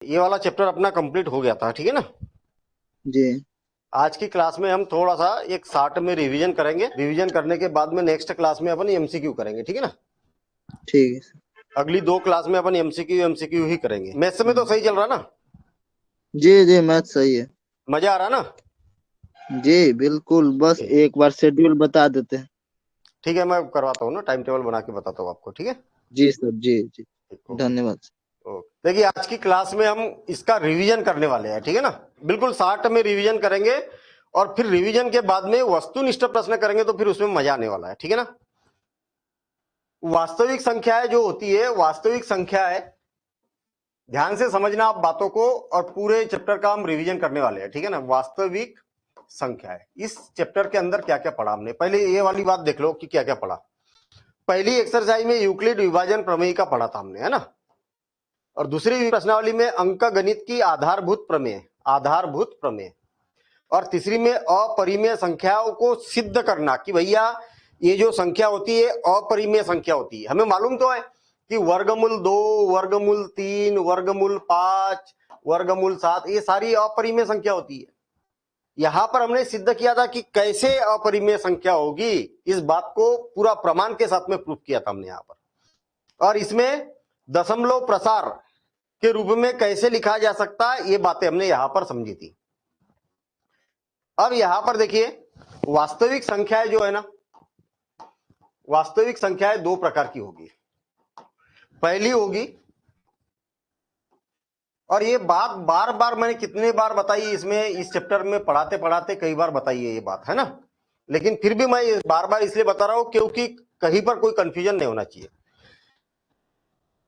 ये वाला चैप्टर अपना कंप्लीट हो गया था, ठीक है ना। जी। आज की क्लास में हम थोड़ा सा एक शार्ट में रिवीजन करेंगे। रिवीजन करने के बाद में नेक्स्ट क्लास में अपन एमसीक्यू करेंगे, ठीक है ना। ठीक है सर। अगली 2 क्लास में अपन एमसीक्यू ही करेंगे। मैथ्स में तो सही चल रहा ना, जी जी, मैथ सही है। मजा आ रहा ना। जी बिल्कुल, बस ओके, एक बार शेड्यूल बता देते हैं। ठीक है, मैं करवाता हूँ ना, टाइम टेबल बना के बताता हूँ आपको, ठीक है। जी सर, जी जी। ओके धन्यवाद सर। ओके। देखिए, आज की क्लास में हम इसका रिवीजन करने वाले हैं, ठीक है ना। बिल्कुल शार्ट में रिवीजन करेंगे और फिर रिवीजन के बाद में वस्तुनिष्ठ प्रश्न करेंगे, तो फिर उसमें मजा आने वाला है, ठीक है ना। वास्तविक संख्याएं जो होती है, वास्तविक संख्याएं, ध्यान से समझना आप बातों को, और पूरे चैप्टर का हम रिवीजन करने वाले हैं, ठीक है ना। वास्तविक संख्याएं, इस चैप्टर के अंदर क्या क्या पढ़ा हमने, पहले ये वाली बात देख लो कि क्या क्या पढ़ा। पहली एक्सरसाइज में यूक्लिड विभाजन प्रमेय का पढ़ा था हमने, है ना। और दूसरी प्रश्नावली में अंक गणित की आधारभूत प्रमेय, आधारभूत प्रमेय। और तीसरी में अपरिमेय संख्याओं को सिद्ध करना कि भैया ये जो संख्या होती है अपरिमेय संख्या होती है। हमें मालूम तो है कि वर्गमूल 2, वर्गमूल 3, वर्गमूल 5, वर्गमूल 7, ये सारी अपरिमेय संख्या होती है। यहां पर हमने सिद्ध किया था कि कैसे अपरिमेय संख्या होगी, इस बात को पूरा प्रमाण के साथ में प्रूफ किया था हमने यहां पर। और इसमें दशमलव प्रसार के रूप में कैसे लिखा जा सकता है, ये बातें हमने यहां पर समझी थी। अब यहां पर देखिए, वास्तविक संख्याएं जो है ना, वास्तविक संख्याएं 2 प्रकार की होगी। पहली होगी, और ये बात बार बार मैंने कितने बार बताई इसमें, इस चैप्टर में पढ़ाते पढ़ाते कई बार बताई है ये बात, है ना। लेकिन फिर भी मैं बार बार इसलिए बता रहा हूं क्योंकि कहीं पर कोई कंफ्यूजन नहीं होना चाहिए।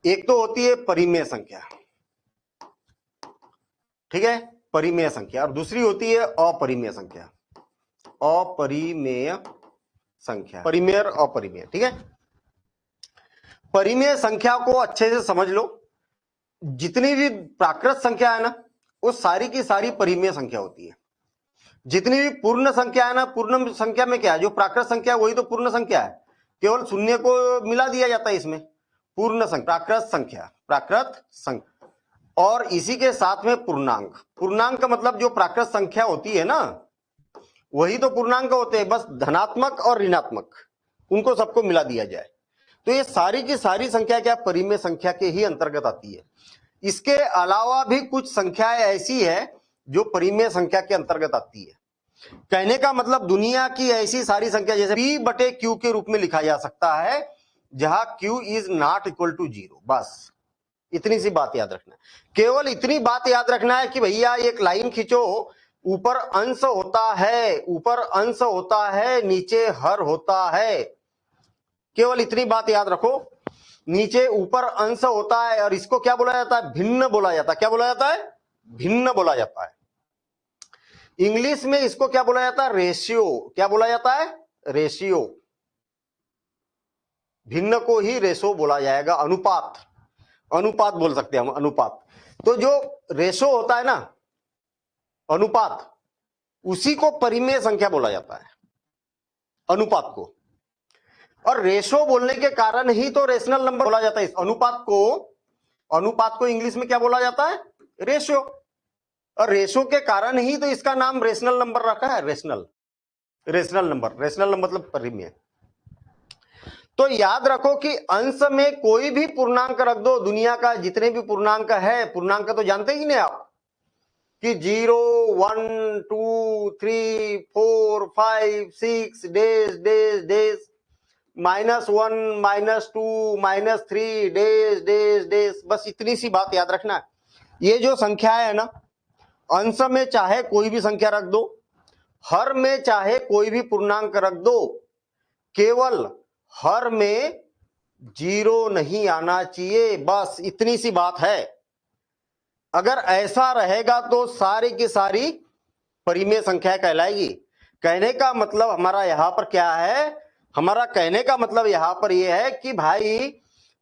एक तो होती है परिमेय संख्या, ठीक है, परिमेय संख्या, और दूसरी होती है अपरिमेय संख्या। अपरिमेय संख्या, परिमेय और अपरिमेय, ठीक है। परिमेय संख्या को अच्छे से समझ लो। जितनी भी प्राकृत संख्या है ना, वो सारी की सारी परिमेय संख्या होती है। जितनी भी पूर्ण संख्या है ना, पूर्ण संख्या में क्या है, जो प्राकृत संख्या है वही तो पूर्ण संख्या है। केवल शून्य को मिला दिया जाता है इसमें। पूर्ण संख्या, प्राकृत संख्या, प्राकृत संख्या, और इसी के साथ में पूर्णांक। पूर्णांक का मतलब जो प्राकृत संख्या होती है ना, वही तो पूर्णांक होते हैं, बस धनात्मक और ऋणात्मक, उनको सबको मिला दिया जाए। तो ये सारी की सारी संख्या क्या परिमेय संख्या के ही अंतर्गत आती है। इसके अलावा भी कुछ संख्याएं ऐसी है जो परिमेय संख्या के अंतर्गत आती है। कहने का मतलब दुनिया की ऐसी सारी संख्या जैसे p बटे q के रूप में लिखा जा सकता है, जहां q is not equal to 0। बस इतनी सी बात याद रखना है। केवल इतनी बात याद रखना है कि भैया एक लाइन खींचो, ऊपर अंश होता है, ऊपर अंश होता है, नीचे हर होता है। केवल इतनी बात याद रखो, नीचे ऊपर अंश होता है, और इसको क्या बोला जाता है, भिन्न बोला जाता है। क्या बोला जाता है, भिन्न बोला जाता है। इंग्लिश में इसको क्या बोला जाता है, रेशियो। क्या बोला जाता है, रेशियो। भिन्न को ही रेशो बोला जाएगा, अनुपात, अनुपात बोल सकते हैं हम, अनुपात। तो जो रेशो होता है ना, अनुपात, उसी को परिमेय संख्या बोला जाता है, अनुपात को। और रेशो बोलने के कारण ही तो रेशनल नंबर बोला जाता है इस अनुपात को। अनुपात को इंग्लिश में क्या बोला जाता है, रेशियो। और रेशो के कारण ही तो इसका नाम रेशनल नंबर रखा है, rational, rational number. Rational number मतलब परिमेय। तो याद रखो कि अंश में कोई भी पूर्णांक रख दो, दुनिया का जितने भी पूर्णांक है, पूर्णांक तो जानते ही नहीं आप कि 0, 1, 2, 3, 4, 5, 6 days days days, -1, -2, -3 days days days, बस इतनी सी बात याद रखना है। ये जो संख्या है ना, अंश में चाहे कोई भी संख्या रख दो, हर में चाहे कोई भी पूर्णांक रख दो, केवल हर में 0 नहीं आना चाहिए, बस इतनी सी बात है। अगर ऐसा रहेगा तो सारी की सारी परिमेय संख्या कहलाएगी। कहने का मतलब हमारा यहां पर क्या है, हमारा कहने का मतलब यहां पर यह है कि भाई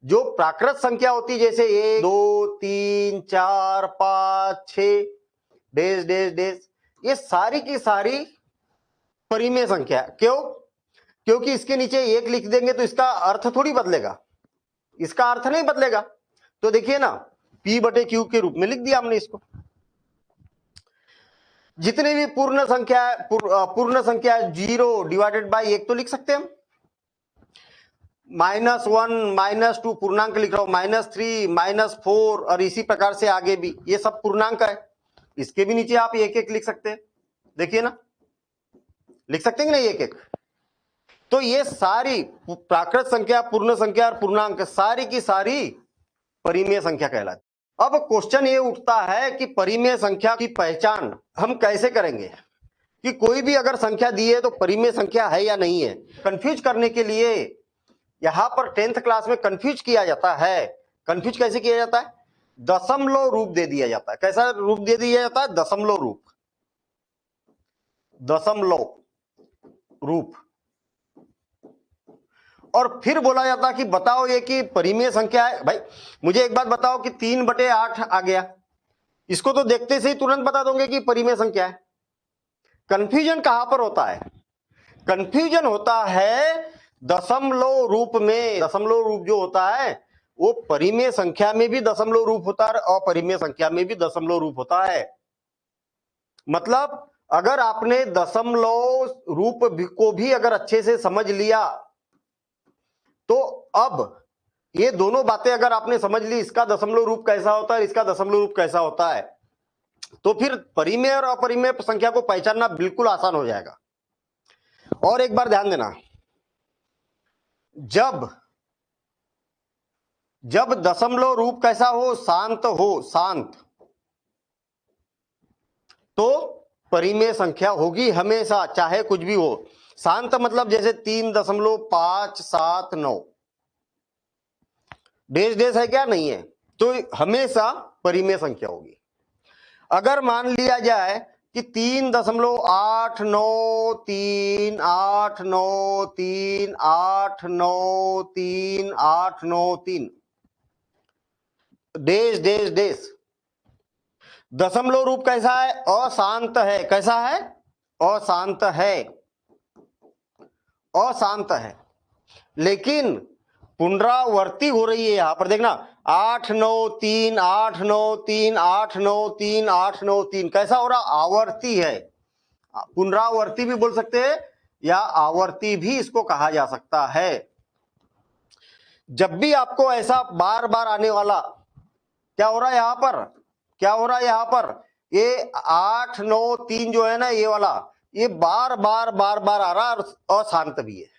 जो प्राकृत संख्या होती, जैसे 1, 2, 3, 4, 5, 6 डेज डेज डेज, ये सारी की सारी परिमेय संख्या। क्यों, क्योंकि इसके नीचे 1 लिख देंगे तो इसका अर्थ थोड़ी बदलेगा, इसका अर्थ नहीं बदलेगा। तो देखिए ना, P बटे Q के रूप में लिख दिया हमने इसको। जितनी भी पूर्ण संख्या 0 डिवाइडेड बाई 1 तो लिख सकते हैं हम। -1 -2 पूर्णांक लिख रहा हूं, -3 -4 और इसी प्रकार से आगे भी ये सब पूर्णांक है। इसके भी नीचे आप एक एक लिख सकते हैं, देखिए ना, लिख सकते हैं कि नहीं एक एक। तो ये सारी प्राकृत संख्या, पूर्ण संख्या और पूर्णांक सारी की सारी परिमेय संख्या कहलाती। अब क्वेश्चन ये उठता है कि परिमेय संख्या की पहचान हम कैसे करेंगे, कि कोई भी अगर संख्या दी है तो परिमेय संख्या है या नहीं है। कंफ्यूज करने के लिए यहां पर 10th क्लास में कंफ्यूज किया जाता है। कंफ्यूज कैसे किया जाता है? दशमलव रूप दे दिया जाता है। कैसा रूप दे दिया जाता है? दशमलव रूप। दशमलव रूप। और फिर बोला जाता कि बताओ ये कि परिमेय संख्या है। भाई मुझे एक बात बताओ कि 3/8 आ गया, इसको तो देखते से ही तुरंत बता दोगे कि परिमेय संख्या है। कंफ्यूजन कहां पर होता है? कंफ्यूजन होता है दशमलव रूप में। दशमलव रूप जो होता है वो परिमेय संख्या में भी दशमलव रूप होता है और अपरिमेय संख्या में भी दशमलव रूप होता है। मतलब अगर आपने दशमलव रूप को भी अगर अच्छे से समझ लिया तो अब ये दोनों बातें अगर आपने समझ ली, इसका दशमलव रूप कैसा होता है, इसका दशमलव रूप कैसा होता है, तो फिर परिमेय और अपरिमेय संख्या को पहचानना बिल्कुल आसान हो जाएगा। और एक बार ध्यान देना, जब दशमलव रूप कैसा हो, शांत हो, शांत, तो परिमेय संख्या होगी हमेशा, चाहे कुछ भी हो। शांत मतलब जैसे 3.579 डेज डेज है क्या? नहीं है, तो हमेशा परिमेय संख्या होगी। अगर मान लिया जाए कि 3.893893893 डेज डेज डेज, दशमलव रूप कैसा है? अशांत है। कैसा है? अशांत है। अशांत है, लेकिन पुनरावर्ती हो रही है। यहां पर देखना 893 893 893 893 कैसा हो रहा? आवर्ती है। पुनरावर्ती भी बोल सकते हैं या आवर्ती भी इसको कहा जा सकता है। जब भी आपको ऐसा बार बार आने वाला, क्या हो रहा है यहां पर? क्या हो रहा है यहां पर? ये 893 जो है ना, ये वाला, ये बार बार बार बार आ रहा है और अशांत भी है,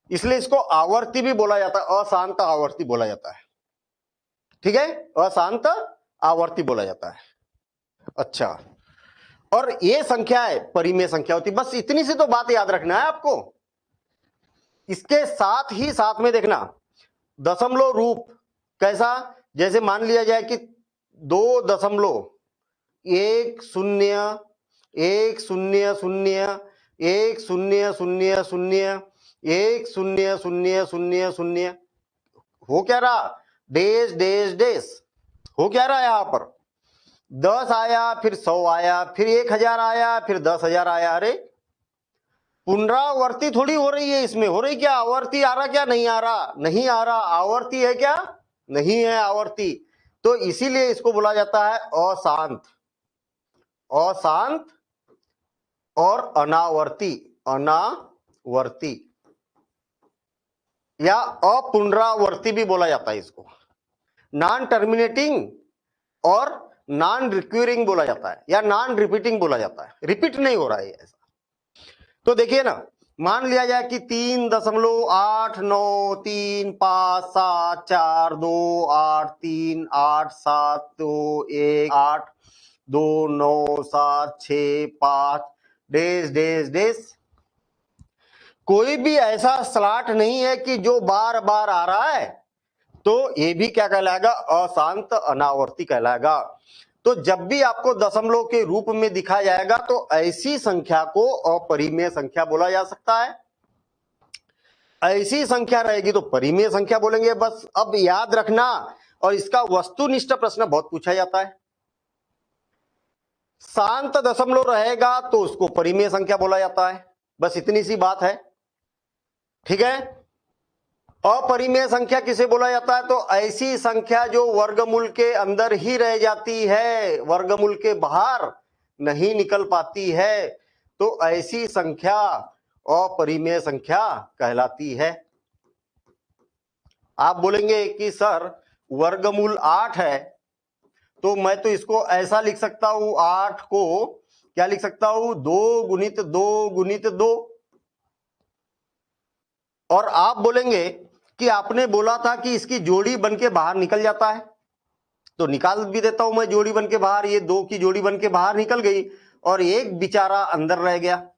इसलिए इसको आवर्ती भी बोला जाता है, अशांत आवर्ती बोला जाता है। ठीक है, अशांत आवर्ती बोला जाता है। अच्छा, और ये संख्या है परिमेय संख्या होती। बस इतनी सी तो बात याद रखना है आपको। इसके साथ ही साथ में देखना दशमलव रूप कैसा, जैसे मान लिया जाए कि 2.101010101010 हो क्या रहा? डेज डेज डेज हो क्या रहा है? यहां पर 10 आया, फिर 100 आया, फिर 1000 आया, फिर 10,000 आया। अरे पुनरावर्ती थोड़ी हो रही है, इसमें हो रही क्या? आवर्ती आ रहा क्या? नहीं आ रहा, नहीं आ रहा। आवर्ती है क्या? नहीं है आवर्ती। तो इसीलिए इसको बोला जाता है अशांत। अशांत और अनावर्ती। अनावर्ती या अपुनरावर्ती भी बोला जाता है इसको। नॉन टर्मिनेटिंग और नॉन रिक्यूरिंग बोला जाता है या नॉन रिपीटिंग बोला जाता है। रिपीट नहीं हो रहा है ऐसा। तो देखिए ना, मान लिया जाए कि 3.8935872182976 डेज डेज डेज। कोई भी ऐसा स्लॉट नहीं है कि जो बार बार आ रहा है, तो ये भी क्या कहलाएगा? अशांत अनावर्ती कहलाएगा। तो जब भी आपको दशमलव के रूप में दिखा जाएगा तो ऐसी संख्या को अपरिमेय संख्या बोला जा सकता है। ऐसी संख्या रहेगी तो परिमेय संख्या बोलेंगे। बस अब याद रखना, और इसका वस्तुनिष्ठ प्रश्न बहुत पूछा जाता है। शांत दशमलव रहेगा तो उसको परिमेय संख्या बोला जाता है। बस इतनी सी बात है। ठीक है, अपरिमेय संख्या किसे बोला जाता है? तो ऐसी संख्या जो वर्गमूल के अंदर ही रह जाती है, वर्गमूल के बाहर नहीं निकल पाती है, तो ऐसी संख्या अपरिमेय संख्या कहलाती है। आप बोलेंगे कि सर वर्गमूल 8 है, तो मैं तो इसको ऐसा लिख सकता हूं, 8 को क्या लिख सकता हूं? 2 गुणित 2 गुणित 2। और आप बोलेंगे कि आपने बोला था कि इसकी जोड़ी बन के बाहर निकल जाता है, तो निकाल भी देता हूं मैं जोड़ी बन के बाहर। ये 2 की जोड़ी बन के बाहर निकल गई और एक बेचारा अंदर रह गया,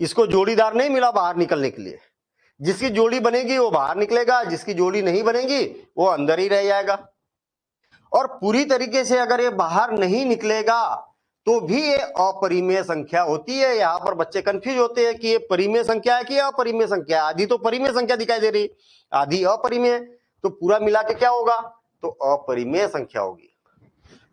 इसको जोड़ीदार नहीं मिला बाहर निकलने के लिए। जिसकी जोड़ी बनेगी वो बाहर निकलेगा, जिसकी जोड़ी नहीं बनेगी वो अंदर ही रह जाएगा। और पूरी तरीके से अगर ये बाहर नहीं निकलेगा तो भी ये अपरिमेय संख्या होती है। यहां पर बच्चे कंफ्यूज होते हैं कि ये परिमेय संख्या है कि अपरिमेय संख्या है। आधी तो परिमेय संख्या दिखाई दे रही, आधी अपरिमेय, तो पूरा मिला के क्या होगा? तो अपरिमेय संख्या होगी।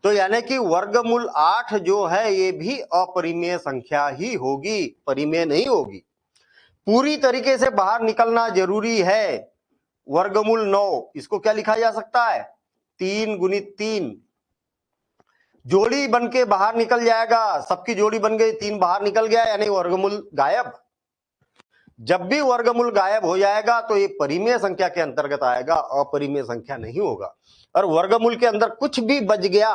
तो यानी कि वर्गमूल 8 जो है ये भी अपरिमेय संख्या ही होगी, परिमेय नहीं होगी। पूरी तरीके से बाहर निकलना जरूरी है। वर्गमूल 9, इसको क्या लिखा जा सकता है? 3 गुणित 3। जोड़ी बन के बाहर निकल जाएगा, सबकी जोड़ी बन गई, 3 बाहर निकल गया, यानी वर्गमूल गायब। जब भी वर्गमूल गायब हो जाएगा तो ये परिमेय संख्या के अंतर्गत आएगा, अपरिमेय संख्या नहीं होगा। और वर्गमूल के अंदर कुछ भी बच गया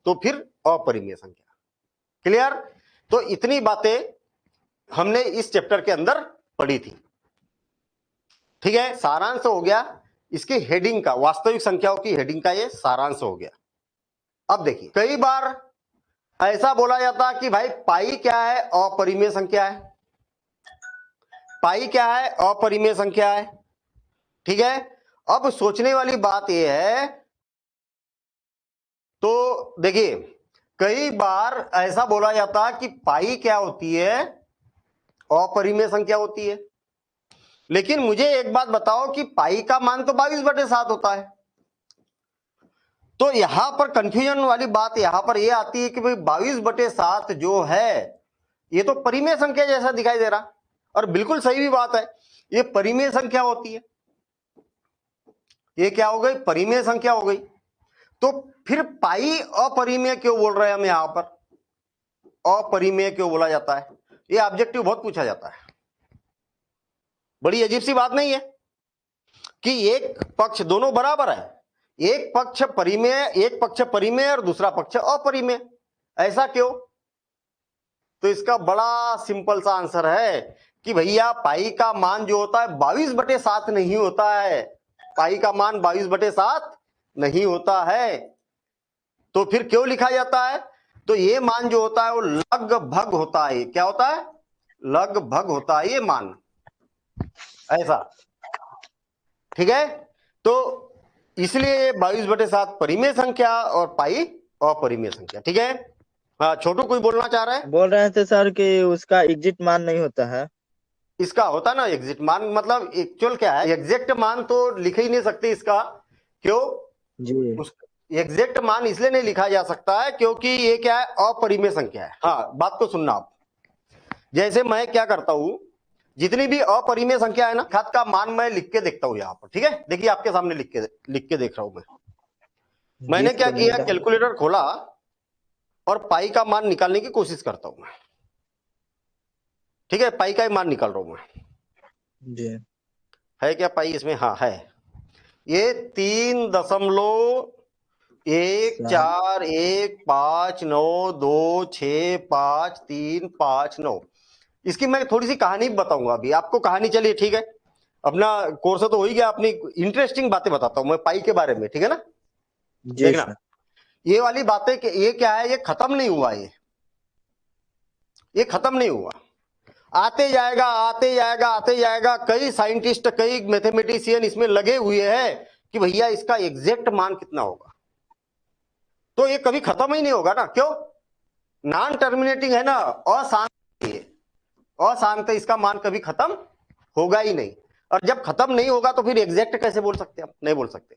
तो फिर अपरिमेय संख्या। क्लियर? तो इतनी बातें हमने इस चैप्टर के अंदर पढ़ी थी। ठीक है, सारांश हो गया इसकी हेडिंग का, वास्तविक संख्याओं की हेडिंग का ये सारांश हो गया। अब देखिए, कई बार ऐसा बोला जाता है कि भाई पाई क्या है? अपरिमेय संख्या है। पाई क्या है? अपरिमेय संख्या है। ठीक है, अब सोचने वाली बात यह है, तो देखिए कई बार ऐसा बोला जाता है कि पाई क्या होती है? अपरिमेय संख्या होती है। लेकिन मुझे एक बात बताओ कि पाई का मान तो 22/7 होता है। तो यहां पर कंफ्यूजन वाली बात यहां पर यह आती है कि भाई 22/7 जो है ये तो परिमेय संख्या जैसा दिखाई दे रहा, और बिल्कुल सही भी बात है, ये परिमेय संख्या होती है। ये क्या हो गई? परिमेय संख्या हो गई। तो फिर पाई अपरिमेय क्यों बोल रहे हैं हम यहां पर? अपरिमेय क्यों बोला जाता है? ये ऑब्जेक्टिव बहुत पूछा जाता है। बड़ी अजीब सी बात नहीं है कि एक पक्ष दोनों बराबर है, एक पक्ष परिमेय और दूसरा पक्ष अपरिमेय, ऐसा क्यों? तो इसका बड़ा सिंपल सा आंसर है कि भैया पाई का मान जो होता है 22/7 नहीं होता है। पाई का मान 22/7 नहीं होता है। तो फिर क्यों लिखा जाता है? तो ये मान जो होता है वो लगभग होता है। क्या होता है? लगभग होता है ये मान, ऐसा। ठीक है, तो इसलिए ये 22/7 परिमेय संख्या और पाई अपरिमेय संख्या। ठीक है, हाँ छोटू कोई बोलना चाह रहा है? बोल रहे थे सर कि उसका एग्जिट मान नहीं होता है। इसका होता ना एग्जिट मान, मतलब एक्चुअल क्या है, एग्जैक्ट मान तो लिख ही नहीं सकते इसका। क्यों? जी एग्जैक्ट मान इसलिए नहीं लिखा जा सकता है क्योंकि ये क्या है? अपरिमेय संख्या है। हाँ, बात को सुनना आप। जैसे मैं क्या करता हूं, जितनी भी अपरिमेय संख्या है ना, घात का मान मैं लिख के देखता हूं यहां पर। ठीक है, देखिए आपके सामने लिख के देख रहा हूं मैं। मैंने क्या किया, कैलकुलेटर खोला और पाई का मान निकालने की कोशिश करता हूं मैं। ठीक है, पाई का ही मान निकाल रहा हूं मैं। जी है क्या पाई इसमें? हाँ है। ये 3.14159265359। इसकी मैं थोड़ी सी कहानी बताऊंगा अभी आपको। कहानी चलिए ठीक है, अपना कोर्स तो हो ही गया, अपनी इंटरेस्टिंग बातें बताता हूं मैं पाई के बारे में। ठीक है ना? जी देखना सर। ये वाली बातें कि ये क्या है, ये खत्म नहीं हुआ, ये खत्म नहीं हुआ, आते जाएगा आते जाएगा आते जाएगा। कई साइंटिस्ट, कई मैथमेटिशियन इसमें लगे हुए हैं कि भैया इसका एग्जैक्ट मान कितना होगा। तो ये कभी खत्म ही नहीं होगा ना। क्यों? नॉन टर्मिनेटिंग है ना, अशांत है, अशांत, इसका मान कभी खत्म होगा ही नहीं। और जब खत्म नहीं होगा तो फिर एग्जैक्ट कैसे बोल सकते हम? नहीं बोल सकते।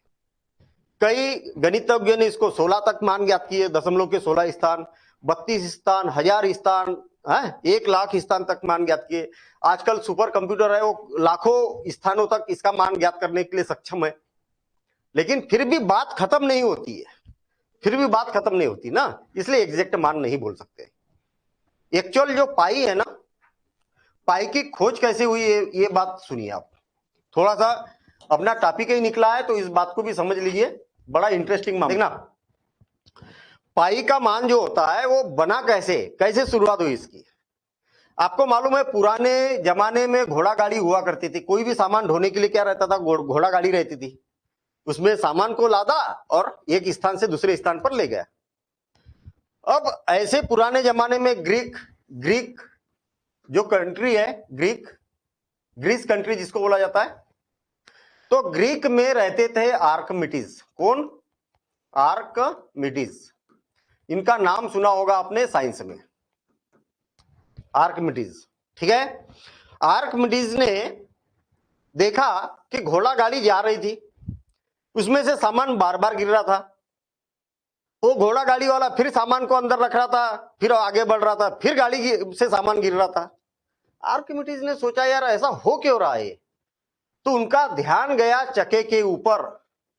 कई गणितज्ञों ने इसको 16 तक मान ज्ञात किए, दशमलव के 16 स्थान, 32 स्थान, 1000 स्थान, है, 1 लाख स्थान तक मान ज्ञात किए। आजकल सुपर कंप्यूटर है, वो लाखों स्थानों तक इसका मान ज्ञात करने के लिए सक्षम है। लेकिन फिर भी बात खत्म नहीं होती है, फिर भी बात खत्म नहीं होती ना, इसलिए एग्जैक्ट मान नहीं बोल सकते। एक्चुअल जो पाई है ना, पाई की खोज कैसे हुई है, ये बात सुनिए आप। थोड़ा सा अपना टॉपिक ही निकला है तो इस बात को भी समझ लीजिए, बड़ा इंटरेस्टिंग मान। देखना, पाई का मान जो होता है वो बना कैसे, कैसे शुरुआत हुई इसकी। आपको मालूम है पुराने जमाने में घोड़ा गाड़ी हुआ करती थी। कोई भी सामान ढोने के लिए क्या रहता था, घोड़ा गाड़ी रहती थी। उसमें सामान को लादा और एक स्थान से दूसरे स्थान पर ले गया। अब ऐसे पुराने जमाने में ग्रीक जो कंट्री है, ग्रीस कंट्री जिसको बोला जाता है, तो ग्रीक में रहते थे आर्कमिडीज। कौन? आर्कमिडीज। इनका नाम सुना होगा आपने साइंस में, आर्कमिडीज। ठीक है, आर्कमिडीज ने देखा कि घोड़ा गाड़ी जा रही थी, उसमें से सामान बार बार गिर रहा था। वो घोड़ा गाड़ी वाला फिर सामान को अंदर रख रहा था, फिर आगे बढ़ रहा था, फिर गाड़ी से सामान गिर रहा था। आर्किमिडीज ने सोचा यार ऐसा हो क्यों रहा है, तो उनका ध्यान गया चक्के के ऊपर।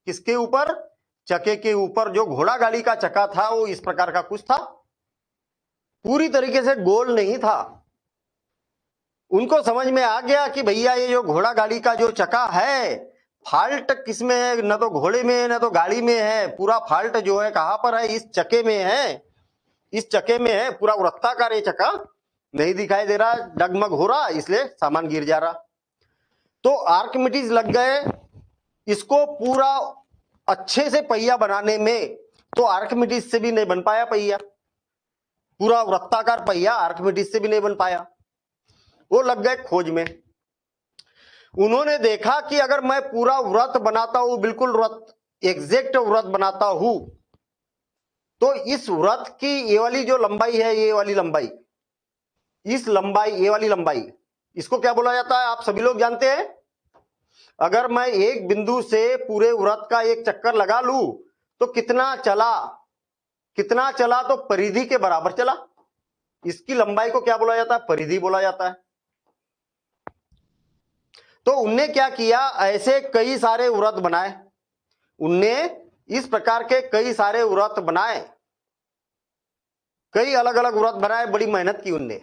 किसके ऊपर? चक्के के ऊपर। जो घोड़ा गाड़ी का चक्का था वो इस प्रकार का कुछ था, पूरी तरीके से गोल नहीं था। उनको समझ में आ गया कि भैया ये जो घोड़ा गाड़ी का जो चक्का है, फॉल्ट किसमें है? न तो घोड़े में है न तो गाड़ी में है। पूरा फॉल्ट जो है कहां पर है? इस चक्के में है, इस चक्के में है। पूरा वृत्ताकार ये चक्का नहीं दिखाई दे रहा, डगमग हो रहा, इसलिए सामान गिर जा रहा। तो आर्किमिडीज लग गए इसको पूरा अच्छे से पहिया बनाने में। तो आर्किमिडीज से भी नहीं बन पाया पहिया, पूरा वृत्ताकार पहिया आर्किमिडीज से भी नहीं बन पाया। वो लग गए खोज में। उन्होंने देखा कि अगर मैं पूरा व्रत बनाता हूं, बिल्कुल व्रत, एग्जैक्ट व्रत बनाता हूं, तो इस व्रत की ये वाली जो लंबाई है, ये वाली लंबाई, इस लंबाई, ये वाली लंबाई, इसको क्या बोला जाता है? आप सभी लोग जानते हैं। अगर मैं एक बिंदु से पूरे व्रत का एक चक्कर लगा लूं तो कितना चला, कितना चला? तो परिधि के बराबर चला। इसकी लंबाई को क्या बोला जाता है? परिधि बोला जाता है। तो उनने क्या किया, ऐसे कई सारे व्रत बनाए। उनने इस प्रकार के कई सारे व्रत बनाए, कई अलग अलग व्रत बनाए, बड़ी मेहनत की उनने।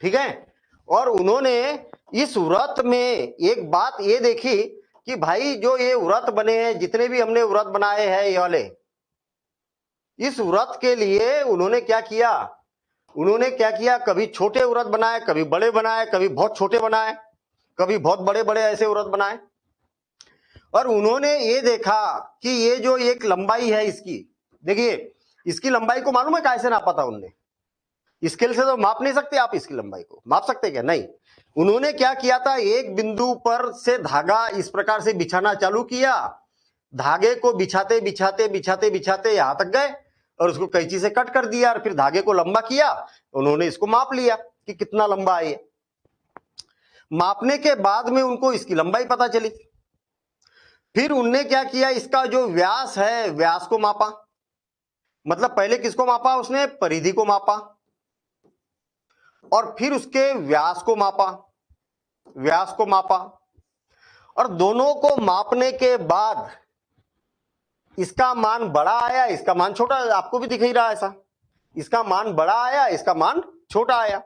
ठीक है, और उन्होंने इस व्रत में एक बात ये देखी कि भाई जो ये व्रत बने हैं, जितने भी हमने व्रत बनाए हैं ये वाले, इस व्रत के लिए उन्होंने क्या किया, उन्होंने क्या किया, कभी छोटे व्रत बनाए, कभी बड़े बनाए, कभी बहुत छोटे बनाए, कभी बहुत बड़े बड़े ऐसे व्रत बनाए। और उन्होंने ये देखा कि ये जो एक लंबाई है इसकी, देखिए इसकी लंबाई को मालूम है कैसे नापा था उनने? स्केल से तो माप नहीं सकते आप, इसकी लंबाई को माप सकते क्या? नहीं। उन्होंने क्या किया था, एक बिंदु पर से धागा इस प्रकार से बिछाना चालू किया। धागे को बिछाते बिछाते बिछाते बिछाते यहां तक गए और उसको कैंची से कट कर दिया और फिर धागे को लंबा किया। उन्होंने इसको माप लिया कि कितना लंबा है। मापने के बाद में उनको इसकी लंबाई पता चली। फिर उनने क्या किया, इसका जो व्यास है, व्यास को मापा। मतलब पहले किसको मापा उसने? परिधि को मापा, और फिर उसके व्यास को मापा, व्यास को मापा। और दोनों को मापने के बाद इसका मान बड़ा आया, इसका मान छोटा। आपको भी दिख ही रहा है ऐसा, इसका मान बड़ा आया, इसका मान छोटा आया।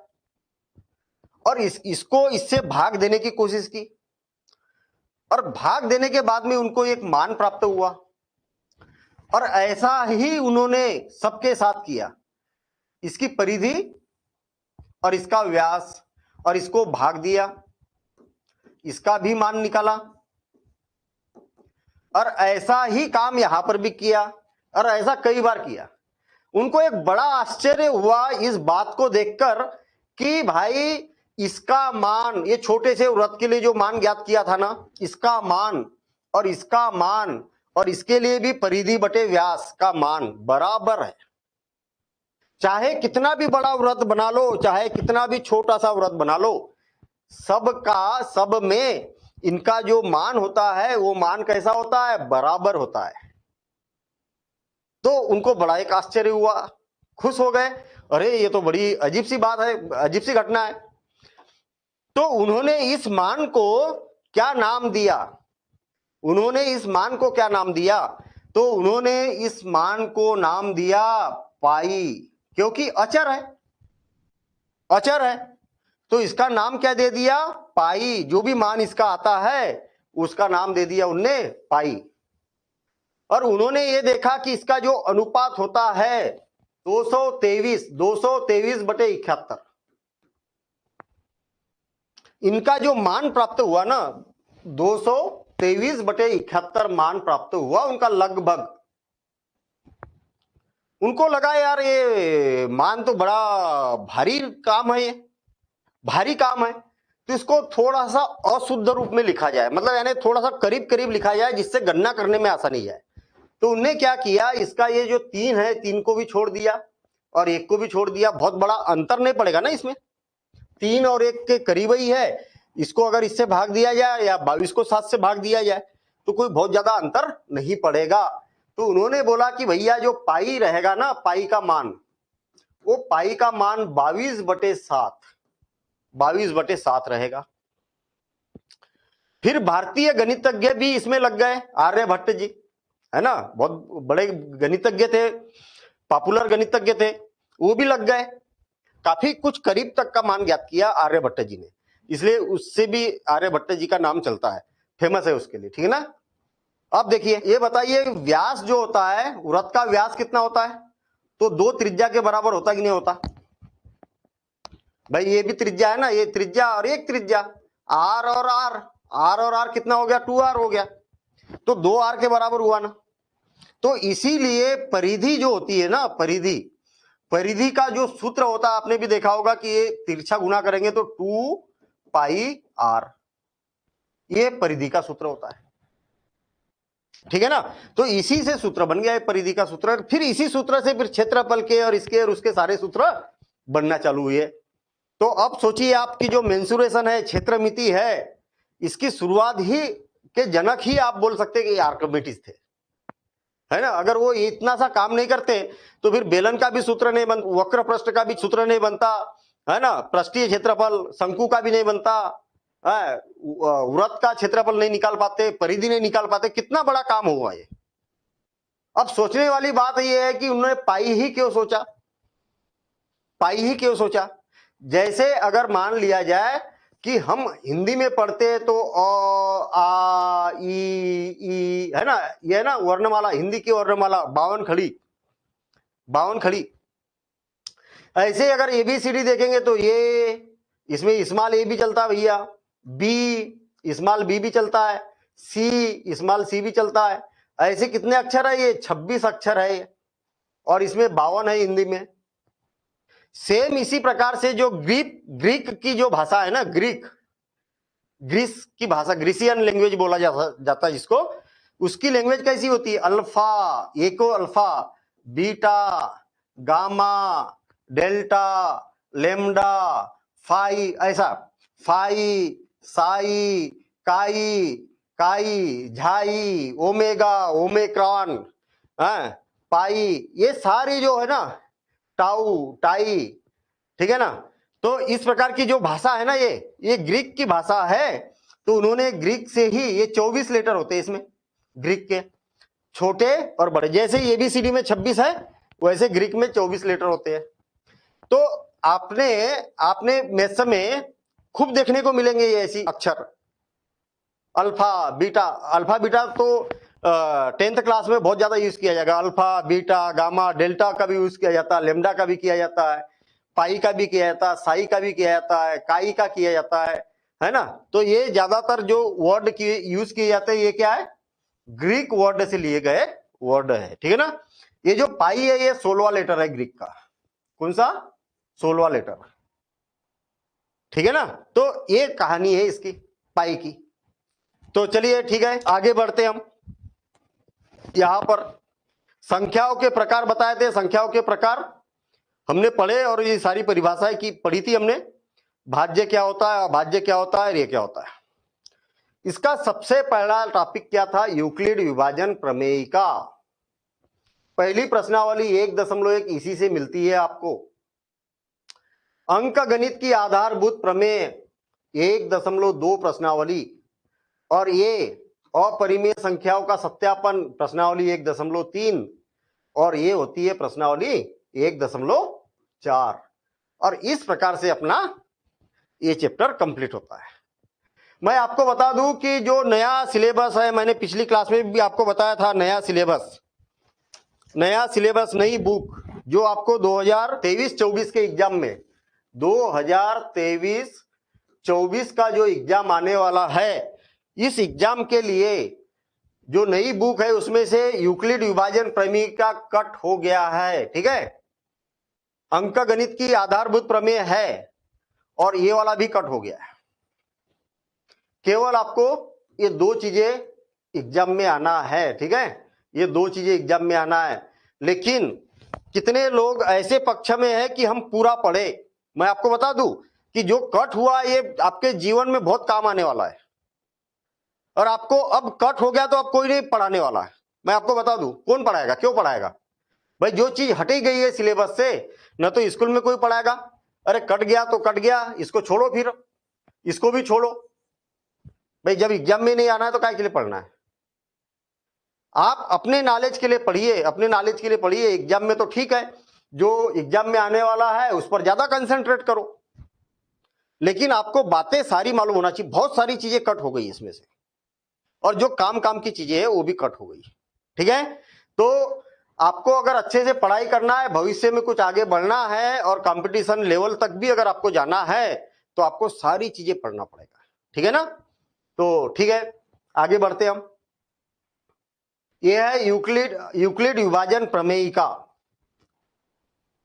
और इसको इससे भाग देने की कोशिश की, और भाग देने के बाद में उनको एक मान प्राप्त हुआ। और ऐसा ही उन्होंने सबके साथ किया, इसकी परिधि और इसका व्यास, और इसको भाग दिया, इसका भी मान निकाला। और ऐसा ही काम यहां पर भी किया, और ऐसा कई बार किया। उनको एक बड़ा आश्चर्य हुआ इस बात को देखकर कि भाई इसका मान, ये छोटे से व्रत के लिए जो मान ज्ञात किया था ना, इसका मान और इसका मान और इसके लिए भी परिधि बटे व्यास का मान बराबर है। चाहे कितना भी बड़ा व्रत बना लो, चाहे कितना भी छोटा सा व्रत बना लो, सबका सब में इनका जो मान होता है वो मान कैसा होता है? बराबर होता है। तो उनको बड़ा एक आश्चर्य हुआ खुश हो गए, अरे ये तो बड़ी अजीब सी बात है, अजीब सी घटना है। तो उन्होंने इस मान को क्या नाम दिया? उन्होंने इस मान को क्या नाम दिया? तो उन्होंने इस मान को नाम दिया पाई, क्योंकि अचर है, अचर है। तो इसका नाम क्या दे दिया? पाई। जो भी मान इसका आता है उसका नाम दे दिया उनने पाई। और उन्होंने ये देखा कि इसका जो अनुपात होता है 223/71, इनका जो मान प्राप्त हुआ ना 223/71 मान प्राप्त हुआ उनका लगभग। उनको लगा यार ये मान तो बड़ा भारी काम है, ये भारी काम है, तो इसको थोड़ा सा अशुद्ध रूप में लिखा जाए, मतलब यानी थोड़ा सा करीब करीब लिखा जाए जिससे गणना करने में आसानी जाए। तो उनने क्या किया, इसका ये जो 3 है 3 को भी छोड़ दिया और 1 को भी छोड़ दिया। बहुत बड़ा अंतर नहीं पड़ेगा ना इसमें, 3 और 1 के करीब ही है। इसको अगर इससे भाग दिया जाए या 22 को 7 से भाग दिया जाए तो कोई बहुत ज्यादा अंतर नहीं पड़ेगा। तो उन्होंने बोला कि भैया जो पाई रहेगा ना, पाई का मान, वो पाई का मान 22/7 रहेगा। फिर भारतीय गणितज्ञ भी इसमें लग गए, आर्यभट्ट जी है ना, बहुत बड़े गणितज्ञ थे, पॉपुलर गणितज्ञ थे, वो भी लग गए। काफी कुछ करीब तक का मान ज्ञात किया आर्यभट्ट जी ने, इसलिए उससे भी आर्यभट्ट जी का नाम चलता है, फेमस है उसके लिए, ठीक है ना। अब देखिए, ये बताइए व्यास जो होता है, वृत्त का व्यास कितना होता है? तो 2 त्रिज्या के बराबर होता कि नहीं होता? भाई ये भी त्रिज्या है ना, ये त्रिज्या और एक त्रिज्या, आर और आर कितना हो गया? 2r हो गया, तो 2r के बराबर हुआ ना। तो इसीलिए परिधि जो होती है ना, परिधि का जो सूत्र होता है, आपने भी देखा होगा कि ये तिरछा गुना करेंगे तो 2πr, ये परिधि का सूत्र होता है, ठीक है ना। तो इसी से सूत्र बन गया है परिधि का सूत्र। फिर इसी सूत्र से फिर क्षेत्रफल के और इसके और उसके सारे सूत्र बनना चालू हुए। तो अब सोचिए, आपकी जो मेंसुरेशन है, क्षेत्रमिति है, इसकी शुरुआत ही के जनक ही आप बोल सकते कि आर्किमिडीज थे, है ना। अगर वो इतना सा काम नहीं करते तो फिर बेलन का भी सूत्र नहीं बनता, वक्र पृष्ठ का भी सूत्र नहीं बनता, है ना, पृष्ठीय क्षेत्रफल शंकु का भी नहीं बनता, वृत्त का क्षेत्रफल नहीं निकाल पाते, परिधि नहीं निकाल पाते, कितना बड़ा काम हुआ ये। अब सोचने वाली बात ये है कि उन्होंने पाई ही क्यों सोचा, पाई ही क्यों सोचा? जैसे अगर मान लिया जाए कि हम हिंदी में पढ़ते हैं तो अ आ ई है ना, ये है ना वर्णमाला, हिंदी की वर्णमाला 52 खड़ी। ऐसे अगर ABCD देखेंगे तो ये, इसमें स्मॉल ए भी चलता है भैया, बी स्मॉल बी भी चलता है, सी स्मॉल सी भी चलता है। ऐसे कितने अक्षर है? ये 26 अक्षर है और इसमें 52 है हिंदी में। सेम इसी प्रकार से जो ग्रीक की जो भाषा है ना, ग्रीस की भाषा, ग्रीसियन लैंग्वेज बोला जाता है जिसको, उसकी लैंग्वेज कैसी होती है? अल्फा, एको alpha, beta, gamma, delta, lambda, phi, ऐसा फाई, साई, काई, काई, झाई, ओमेगा, ओमेक्रॉन, पाई, ये सारी जो है ना, टाउ, टाई, ठीक है ना। तो इस प्रकार की जो भाषा है ना, ये ग्रीक की भाषा है। तो उन्होंने ग्रीक से ही, ये 24 लेटर होते हैं इसमें, ग्रीक के छोटे और बड़े, जैसे ABCD में 26 है वैसे ग्रीक में 24 लेटर होते हैं। तो आपने मैथ्स में खूब देखने को मिलेंगे ये ऐसी अक्षर, अल्फा बीटा तो 10th क्लास में बहुत ज्यादा यूज किया जाएगा। अल्फा, बीटा, गामा, डेल्टा का भी यूज किया जाता है, लेम्डा का भी किया जाता है, पाई का भी किया जाता है, साई का भी किया जाता है, काई का किया जाता है ना। तो ये ज्यादातर जो वर्ड यूज किए जाते हैं, ये क्या है? ग्रीक वर्ड से लिए गए वर्ड है, ठीक है ना। ये जो पाई है ये 16वां लेटर है ग्रीक का, कौन सा? 16वां लेटर, ठीक है ना। तो ये कहानी है इसकी पाई की। तो चलिए ठीक है, आगे बढ़ते हम। यहां पर संख्याओं के प्रकार बताए थे, संख्याओं के प्रकार हमने पढ़े और ये सारी परिभाषाएं की पढ़ी थी हमने। भाज्य क्या होता है, अभाज्य क्या होता है, ये क्या होता है। इसका सबसे पहला टॉपिक क्या था? यूक्लिड विभाजन प्रमेय का। पहली प्रश्नावली 1.1 इसी से मिलती है आपको। अंक गणित की आधारभूत प्रमेय 1.2 प्रश्नावली, और ये अपरिमेय संख्याओं का सत्यापन प्रश्नावली 1.3, और ये होती है प्रश्नावली 1.4। और इस प्रकार से अपना ये चैप्टर कंप्लीट होता है। मैं आपको बता दूं कि जो नया सिलेबस है, मैंने पिछली क्लास में भी आपको बताया था, नया सिलेबस नई बुक जो आपको 2023-24 के एग्जाम में 2023-24 का जो एग्जाम आने वाला है, इस एग्जाम के लिए जो नई बुक है उसमें से यूक्लिड विभाजन प्रमेय का कट हो गया है। ठीक है, अंक गणित की आधारभूत प्रमेय है और ये वाला भी कट हो गया है। केवल आपको ये दो चीजें एग्जाम में आना है। ठीक है, ये दो चीजें एग्जाम में आना है। लेकिन कितने लोग ऐसे पक्ष में है कि हम पूरा पढ़े? मैं आपको बता दूं कि जो कट हुआ ये आपके जीवन में बहुत काम आने वाला है, और आपको अब कट हो गया तो अब कोई नहीं पढ़ाने वाला है। मैं आपको बता दूं, कौन पढ़ाएगा? क्यों पढ़ाएगा भाई? जो चीज हटी गई है सिलेबस से, न तो स्कूल में कोई पढ़ाएगा। अरे कट गया तो कट गया, इसको छोड़ो, फिर इसको भी छोड़ो भाई। जब एग्जाम में नहीं आना है तो काय के लिए पढ़ना है? आप अपने नॉलेज के लिए पढ़िए, अपने नॉलेज के लिए पढ़िए। एग्जाम में तो ठीक है, जो एग्जाम में आने वाला है उस पर ज्यादा कंसंट्रेट करो, लेकिन आपको बातें सारी मालूम होना चाहिए। बहुत सारी चीजें कट हो गई इसमें से, और जो काम की चीजें है वो भी कट हो गई। ठीक है, तो आपको अगर अच्छे से पढ़ाई करना है, भविष्य में कुछ आगे बढ़ना है, और कंपटीशन लेवल तक भी अगर आपको जाना है, तो आपको सारी चीजें पढ़ना पड़ेगा। ठीक है ना? तो ठीक है, आगे बढ़ते हम। यह है यूक्लिड विभाजन प्रमेयिका।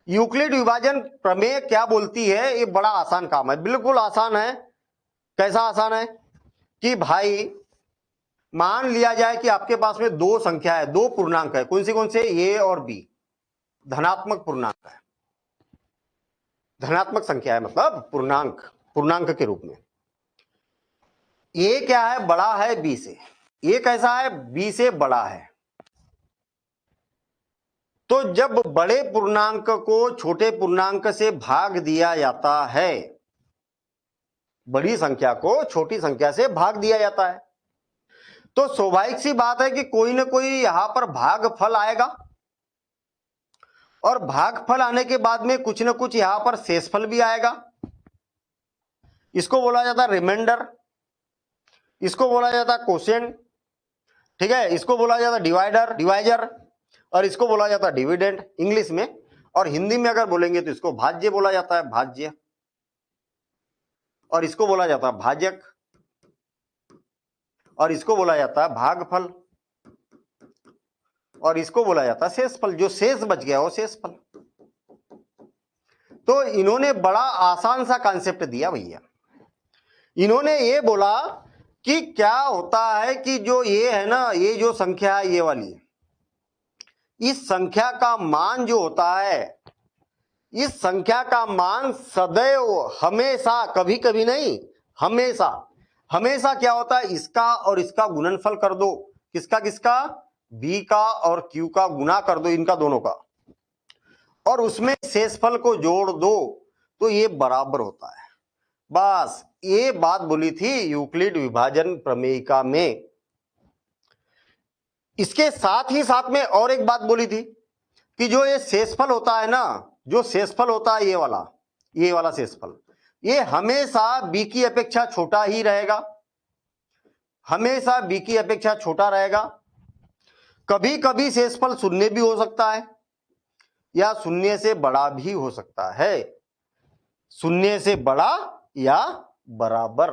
यूक्लिड विभाजन प्रमेय क्या बोलती है? ये बड़ा आसान काम है, बिल्कुल आसान है। कैसा आसान है कि भाई मान लिया जाए कि आपके पास में दो संख्या है, दो पूर्णांक है। कौन से? ए और बी, धनात्मक पूर्णांक है। धनात्मक संख्या है, मतलब पूर्णांक के रूप में। ए क्या है? बड़ा है बी से। ए कैसा है? बी से बड़ा है। तो जब बड़े पूर्णांक को छोटे पूर्णांक से भाग दिया जाता है, बड़ी संख्या को छोटी संख्या से भाग दिया जाता है, तो स्वाभाविक सी बात है कि कोई ना कोई यहां पर भागफल आएगा, और भागफल आने के बाद में कुछ ना कुछ यहां पर शेषफल भी आएगा। इसको बोला जाता है रिमाइंडर, इसको बोला जाता है कोशेंट। ठीक है, इसको बोला जाता है डिवाइजर, और इसको बोला जाता है डिविडेंड इंग्लिश में। और हिंदी में अगर बोलेंगे तो इसको भाज्य बोला जाता है, भाज्य, और इसको बोला जाता है भाजक, और इसको बोला जाता है भागफल, और इसको बोला जाता है शेषफल। जो शेष बच गया वो शेषफल। तो इन्होंने बड़ा आसान सा कॉन्सेप्ट दिया भैया। इन्होंने ये बोला कि क्या होता है कि जो ये है ना, ये जो संख्या है ये वाली, इस संख्या का मान जो होता है, इस संख्या का मान सदैव, हमेशा, कभी कभी नहीं, हमेशा क्या होता है? इसका और इसका गुणनफल कर दो। किसका? बी का और क्यू का गुना कर दो, इनका दोनों का, और उसमें शेषफल को जोड़ दो, तो ये बराबर होता है। बस ये बात बोली थी यूक्लिड विभाजन प्रमेयिका में। इसके साथ ही साथ में और एक बात बोली थी कि जो ये शेषफल होता है ना, जो शेषफल होता है ये वाला शेषफल, ये हमेशा बी की अपेक्षा छोटा ही रहेगा, हमेशा बी की अपेक्षा छोटा रहेगा। कभी कभी शेषफल शून्य भी हो सकता है, या शून्य से बड़ा भी हो सकता है, शून्य से बड़ा या बराबर।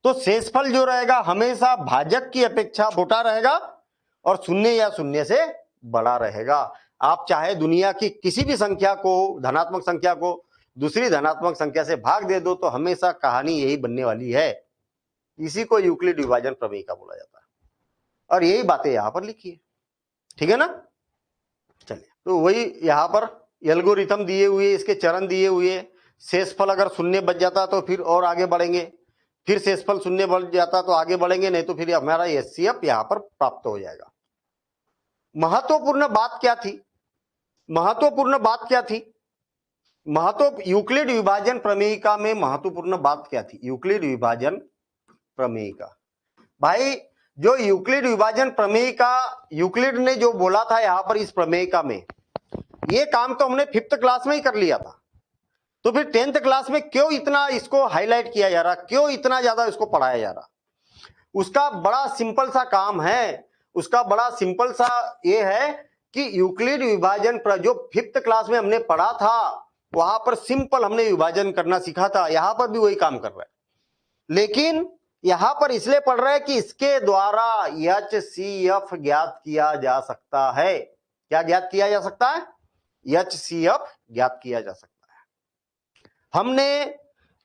तो शेषफल जो रहेगा हमेशा भाजक की अपेक्षा छोटा रहेगा, और शून्य या शून्य से बड़ा रहेगा। आप चाहे दुनिया की किसी भी संख्या को, धनात्मक संख्या को दूसरी धनात्मक संख्या से भाग दे दो, तो हमेशा कहानी यही बनने वाली है। इसी को यूक्लिड विभाजन प्रमेयिका बोला जाता है, और यही बातें यहां पर लिखी है। ठीक है ना? चलिए, तो वही यहां पर एल्गोरिथम दिए हुए, इसके चरण दिए हुए। शेषफल अगर शून्य बच जाता तो फिर और आगे बढ़ेंगे, फिर शेषफल शून्य बच जाता तो आगे बढ़ेंगे, नहीं तो फिर हमारा एचसीएफ यहां पर प्राप्त हो जाएगा। महत्वपूर्ण बात क्या थी? महत्वपूर्ण बात क्या थी? यूक्लिड विभाजन प्रमेयिका में महत्वपूर्ण बात क्या थी? यूक्लिड विभाजन प्रमेयिका। भाई जो यूक्लिड विभाजन प्रमेयिका, यूक्लिड ने जो बोला था यहां पर इस प्रमेयिका में, ये काम तो हमने 5th क्लास में ही कर लिया था, तो फिर 10th क्लास में क्यों इतना इसको हाईलाइट किया जा रहा, क्यों इतना ज्यादा इसको पढ़ाया जा रहा? उसका बड़ा सिंपल सा काम है, उसका बड़ा सिंपल सा ये है कि यूक्लिड विभाजन पर जो 5th क्लास में हमने पढ़ा था वहां पर सिंपल हमने विभाजन करना सीखा था, यहां पर भी वही काम कर रहा है। लेकिन यहां पर इसलिए पढ़ रहा है कि इसके द्वारा HCF ज्ञात किया जा सकता है। क्या ज्ञात किया जा सकता है? HCF ज्ञात किया जा सकता है। हमने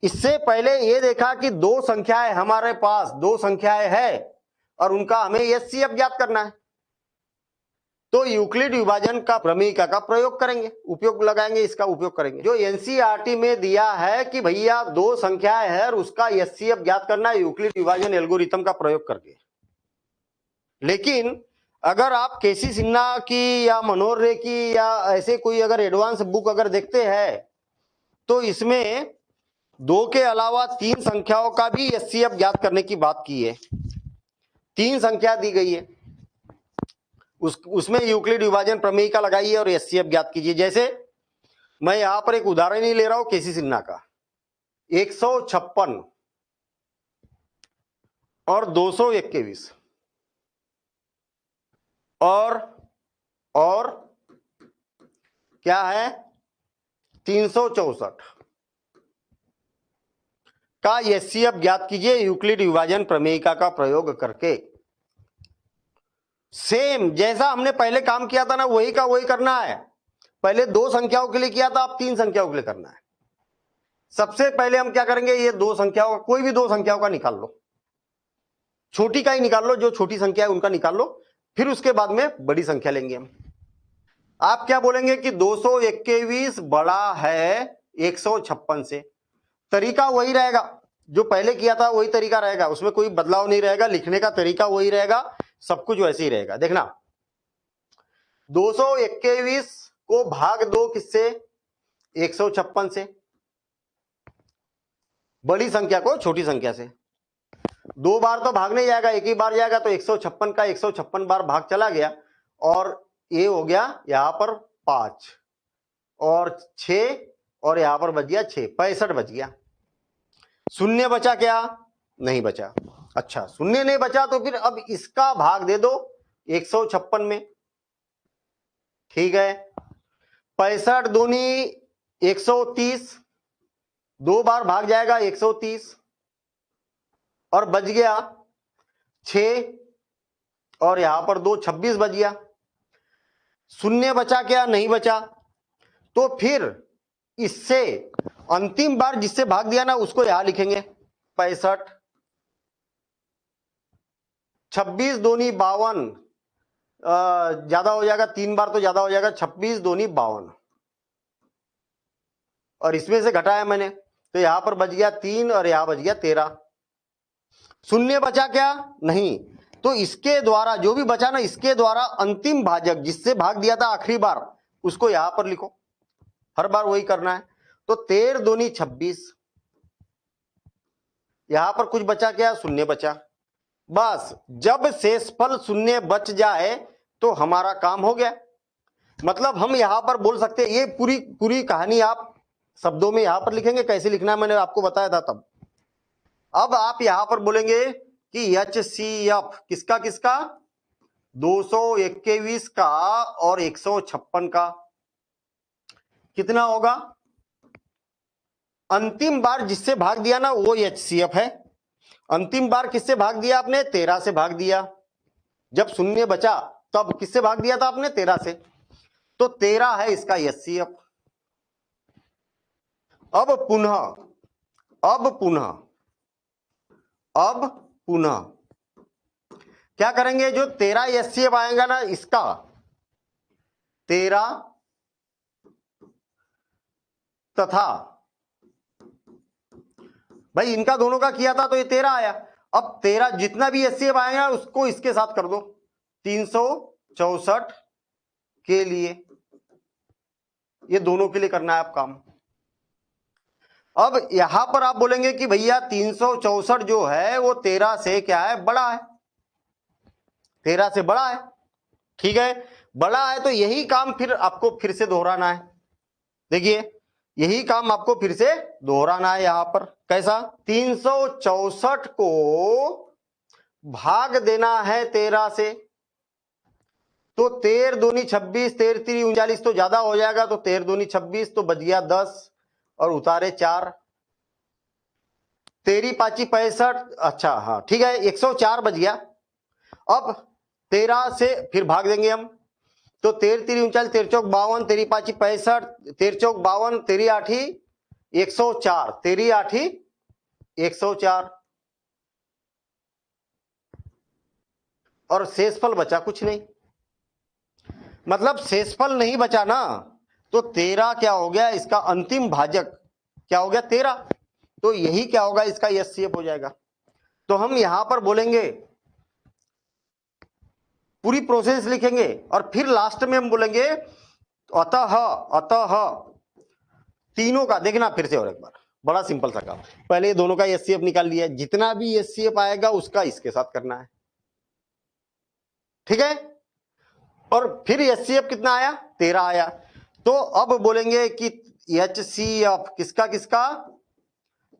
इससे पहले ये देखा कि दो संख्याएं हमारे पास, दो संख्याएं हैं और उनका हमें HCF ज्ञात करना है, तो यूक्लिड विभाजन का प्रमेयिका का प्रयोग करेंगे, उपयोग लगाएंगे, इसका उपयोग करेंगे। जो एनसीईआरटी में दिया है कि भैया दो संख्याएं है और उसका HCF ज्ञात करना है यूक्लिड विभाजन एल्गोरिथम का प्रयोग करके। लेकिन अगर आप केसी सिन्हा की या मनोहर रे की या ऐसे कोई अगर एडवांस बुक अगर देखते हैं तो इसमें 2 के अलावा 3 संख्याओं का भी HCF ज्ञात करने की बात की है। 3 संख्या दी गई है, उसमें यूक्लिड विभाजन प्रमेयिका लगाइए और HCF ज्ञात कीजिए। जैसे मैं यहां पर एक उदाहरण ही ले रहा हूं केसी सिन्हा का, 156 और 221 और क्या है 364 का HCF ज्ञात कीजिए यूक्लिड विभाजन प्रमेयिका का प्रयोग करके। सेम जैसा हमने पहले काम किया था ना, वही का वही करना है। पहले 2 संख्याओं के लिए किया था, अब 3 संख्याओं के लिए करना है। सबसे पहले हम क्या करेंगे, ये 2 संख्याओं का, कोई भी 2 संख्याओं का निकाल लो, छोटी का ही निकाल लो, जो छोटी संख्या है उनका निकाल लो, फिर उसके बाद में बड़ी संख्या लेंगे हम। आप क्या बोलेंगे कि 221 बड़ा है 156 से। तरीका वही रहेगा, जो पहले किया था वही तरीका रहेगा, उसमें कोई बदलाव नहीं रहेगा, लिखने का तरीका वही रहेगा, सब कुछ वैसे ही रहेगा। देखना 221 को भाग दो किससे, 156 से, बड़ी संख्या को छोटी संख्या से। 2 बार तो भाग नहीं जाएगा, एक ही बार जाएगा, तो 156 का 156 बार भाग चला गया और ये हो गया यहां पर 5 और 6 और यहां पर बच गया 6, 65 बच गया। शून्य बचा क्या? नहीं बचा। अच्छा शून्य नहीं बचा तो फिर अब इसका भाग दे दो 156 में, ठीक है। 65 दूनी 130, 2 बार भाग जाएगा 130 और बच गया 6 और यहां पर 2, 26 बच गया। शून्य बचा क्या? नहीं बचा। तो फिर इससे अंतिम बार जिससे भाग दिया ना उसको यहां लिखेंगे 65, 26 दूनी 52, ज्यादा हो जाएगा, 3 बार तो ज्यादा हो जाएगा, 26 दूनी 52 और इसमें से घटाया मैंने तो यहां पर बच गया 3 और यहां बच गया 13। शून्य बचा क्या? नहीं। तो इसके द्वारा जो भी बचा ना, इसके द्वारा अंतिम भाजक जिससे भाग दिया था आखिरी बार उसको यहां पर लिखो, हर बार वही करना है। तो 13 दूनी 26, यहां पर कुछ बचा क्या? शून्य बचा। बस जब शेषफल शून्य बच जाए तो हमारा काम हो गया। मतलब हम यहां पर बोल सकते हैं, ये पूरी कहानी आप शब्दों में यहां पर लिखेंगे, कैसे लिखना है मैंने आपको बताया था तब। अब आप यहां पर बोलेंगे कि HCF किसका किसका, 221 का और 156 का, कितना होगा? अंतिम बार जिससे भाग दिया ना वो HCF है। अंतिम बार किससे भाग दिया आपने? 13 से भाग दिया। जब शून्य बचा तब किससे भाग दिया था आपने? 13 से। तो 13 है इसका HCF। अब पुनः क्या करेंगे? जो 13 HCF आएगा ना इसका, 13 तथा भाई इनका दोनों का किया था तो ये 13 आया। अब 13 जितना भी HCF आएगा उसको इसके साथ कर दो, 364 के लिए, ये दोनों के लिए करना है आप काम। अब यहां पर आप बोलेंगे कि भैया 364 जो है वो 13 से क्या है, बड़ा है, 13 से बड़ा है। ठीक है, बड़ा है तो यही काम फिर आपको फिर से दोहराना है। देखिए यही काम आपको फिर से दोहराना है यहां पर। कैसा? 364 को भाग देना है 13 से, तो 13 दूनी 26, 13 3 39 तो ज्यादा हो जाएगा, तो 13 दूनी 26, तो बच गया 10 और उतारे 4, 13 5 65, अच्छा हाँ ठीक है 104 बच गया। अब 13 से फिर भाग देंगे हम, तो 13 3 39, 13 चौक 52, 13 5 65, 13 चौक 52, 13 8 104, 13 8 104, और शेषफल बचा कुछ नहीं, मतलब शेषफल नहीं बचा ना, तो 13 क्या हो गया, इसका अंतिम भाजक क्या हो गया 13, तो यही क्या होगा, इसका एचसीएफ हो जाएगा। तो हम यहां पर बोलेंगे, पूरी प्रोसेस लिखेंगे और फिर लास्ट में हम बोलेंगे अतः अतः तीनों का, देखना फिर से और एक बार, बड़ा सिंपल सा काम। पहले दोनों का एचसीएफ निकाल लिया, जितना भी एचसीएफ आएगा उसका इसके साथ करना है, ठीक है। और फिर एचसीएफ कितना आया, 13 आया। तो अब बोलेंगे कि एचसीएफ किसका किसका,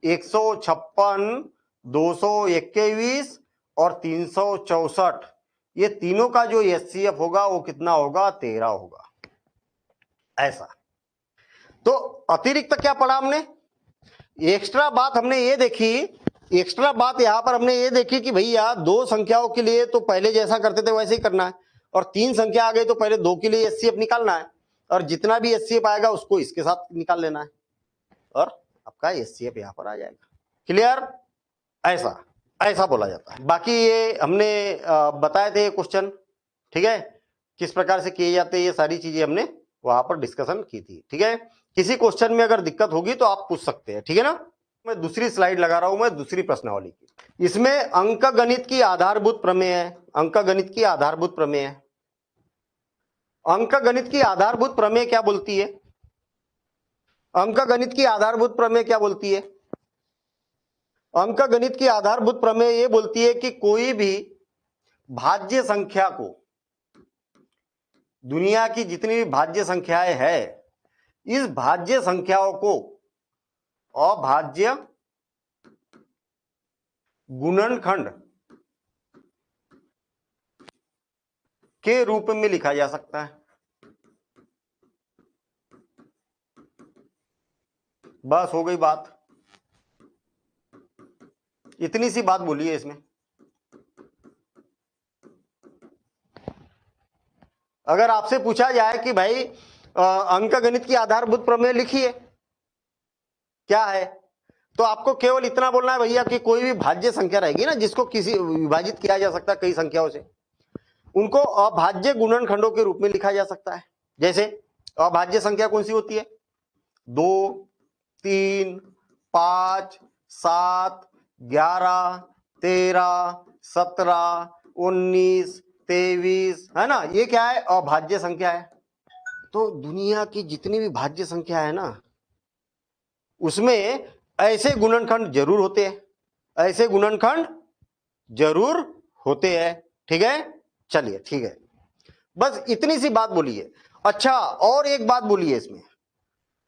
156, 221 और 364, ये तीनों का जो एचसीएफ होगा वो कितना होगा, 13 होगा। ऐसा। तो अतिरिक्त क्या पढ़ा हमने, एक्स्ट्रा बात हमने ये देखी, एक्स्ट्रा बात यहां पर हमने ये देखी कि भैया 2 संख्याओं के लिए तो पहले जैसा करते थे वैसे ही करना है, और 3 संख्या आ गई तो पहले 2 के लिए एचसीएफ निकालना है, और जितना भी एचसीएफ आएगा उसको इसके साथ निकाल लेना है, और आपका एचसीएफ यहां पर आ जाएगा। क्लियर? ऐसा ऐसा बोला जाता है। बाकी ये हमने बताए थे क्वेश्चन, ठीक है, किस प्रकार से किए जाते हैं, ये सारी चीजें हमने वहां पर डिस्कशन की थी, ठीक है। किसी क्वेश्चन में अगर दिक्कत होगी तो आप पूछ सकते हैं, ठीक है ना। मैं दूसरी स्लाइड लगा रहा हूं, मैं दूसरी प्रश्नावली की। इसमें अंक गणित की आधारभूत प्रमेय है, अंक गणित की आधारभूत प्रमेय है। अंक गणित की आधारभूत प्रमेय क्या बोलती है, अंक गणित की आधारभूत प्रमेय क्या बोलती है, अंक गणित की आधारभूत प्रमेय ये बोलती है कि कोई भी भाज्य संख्या को, दुनिया की जितनी भी भाज्य संख्याएं हैं, इस भाज्य संख्याओं को अभाज्य गुणनखंड के रूप में लिखा जा सकता है। बस हो गई बात, इतनी सी बात बोली है इसमें। अगर आपसे पूछा जाए कि भाई अंक गणित की आधारभूत प्रमेय लिखिए, क्या है, तो आपको केवल इतना बोलना है भैया कि कोई भी भाज्य संख्या रहेगी ना, जिसको किसी विभाजित किया जा सकता है कई संख्याओं से, उनको अभाज्य गुणनखंडों के रूप में लिखा जा सकता है। जैसे अभाज्य संख्या कौन सी होती है, 2 3 5 7 11 13 17 19 23, है ना, ये क्या है, अभाज्य संख्या है। तो दुनिया की जितनी भी भाज्य संख्या है ना, उसमें ऐसे गुणनखंड जरूर होते हैं, ऐसे गुणनखंड जरूर होते हैं, ठीक है। चलिए ठीक है, बस इतनी सी बात बोली है। अच्छा, और एक बात बोली है इसमें,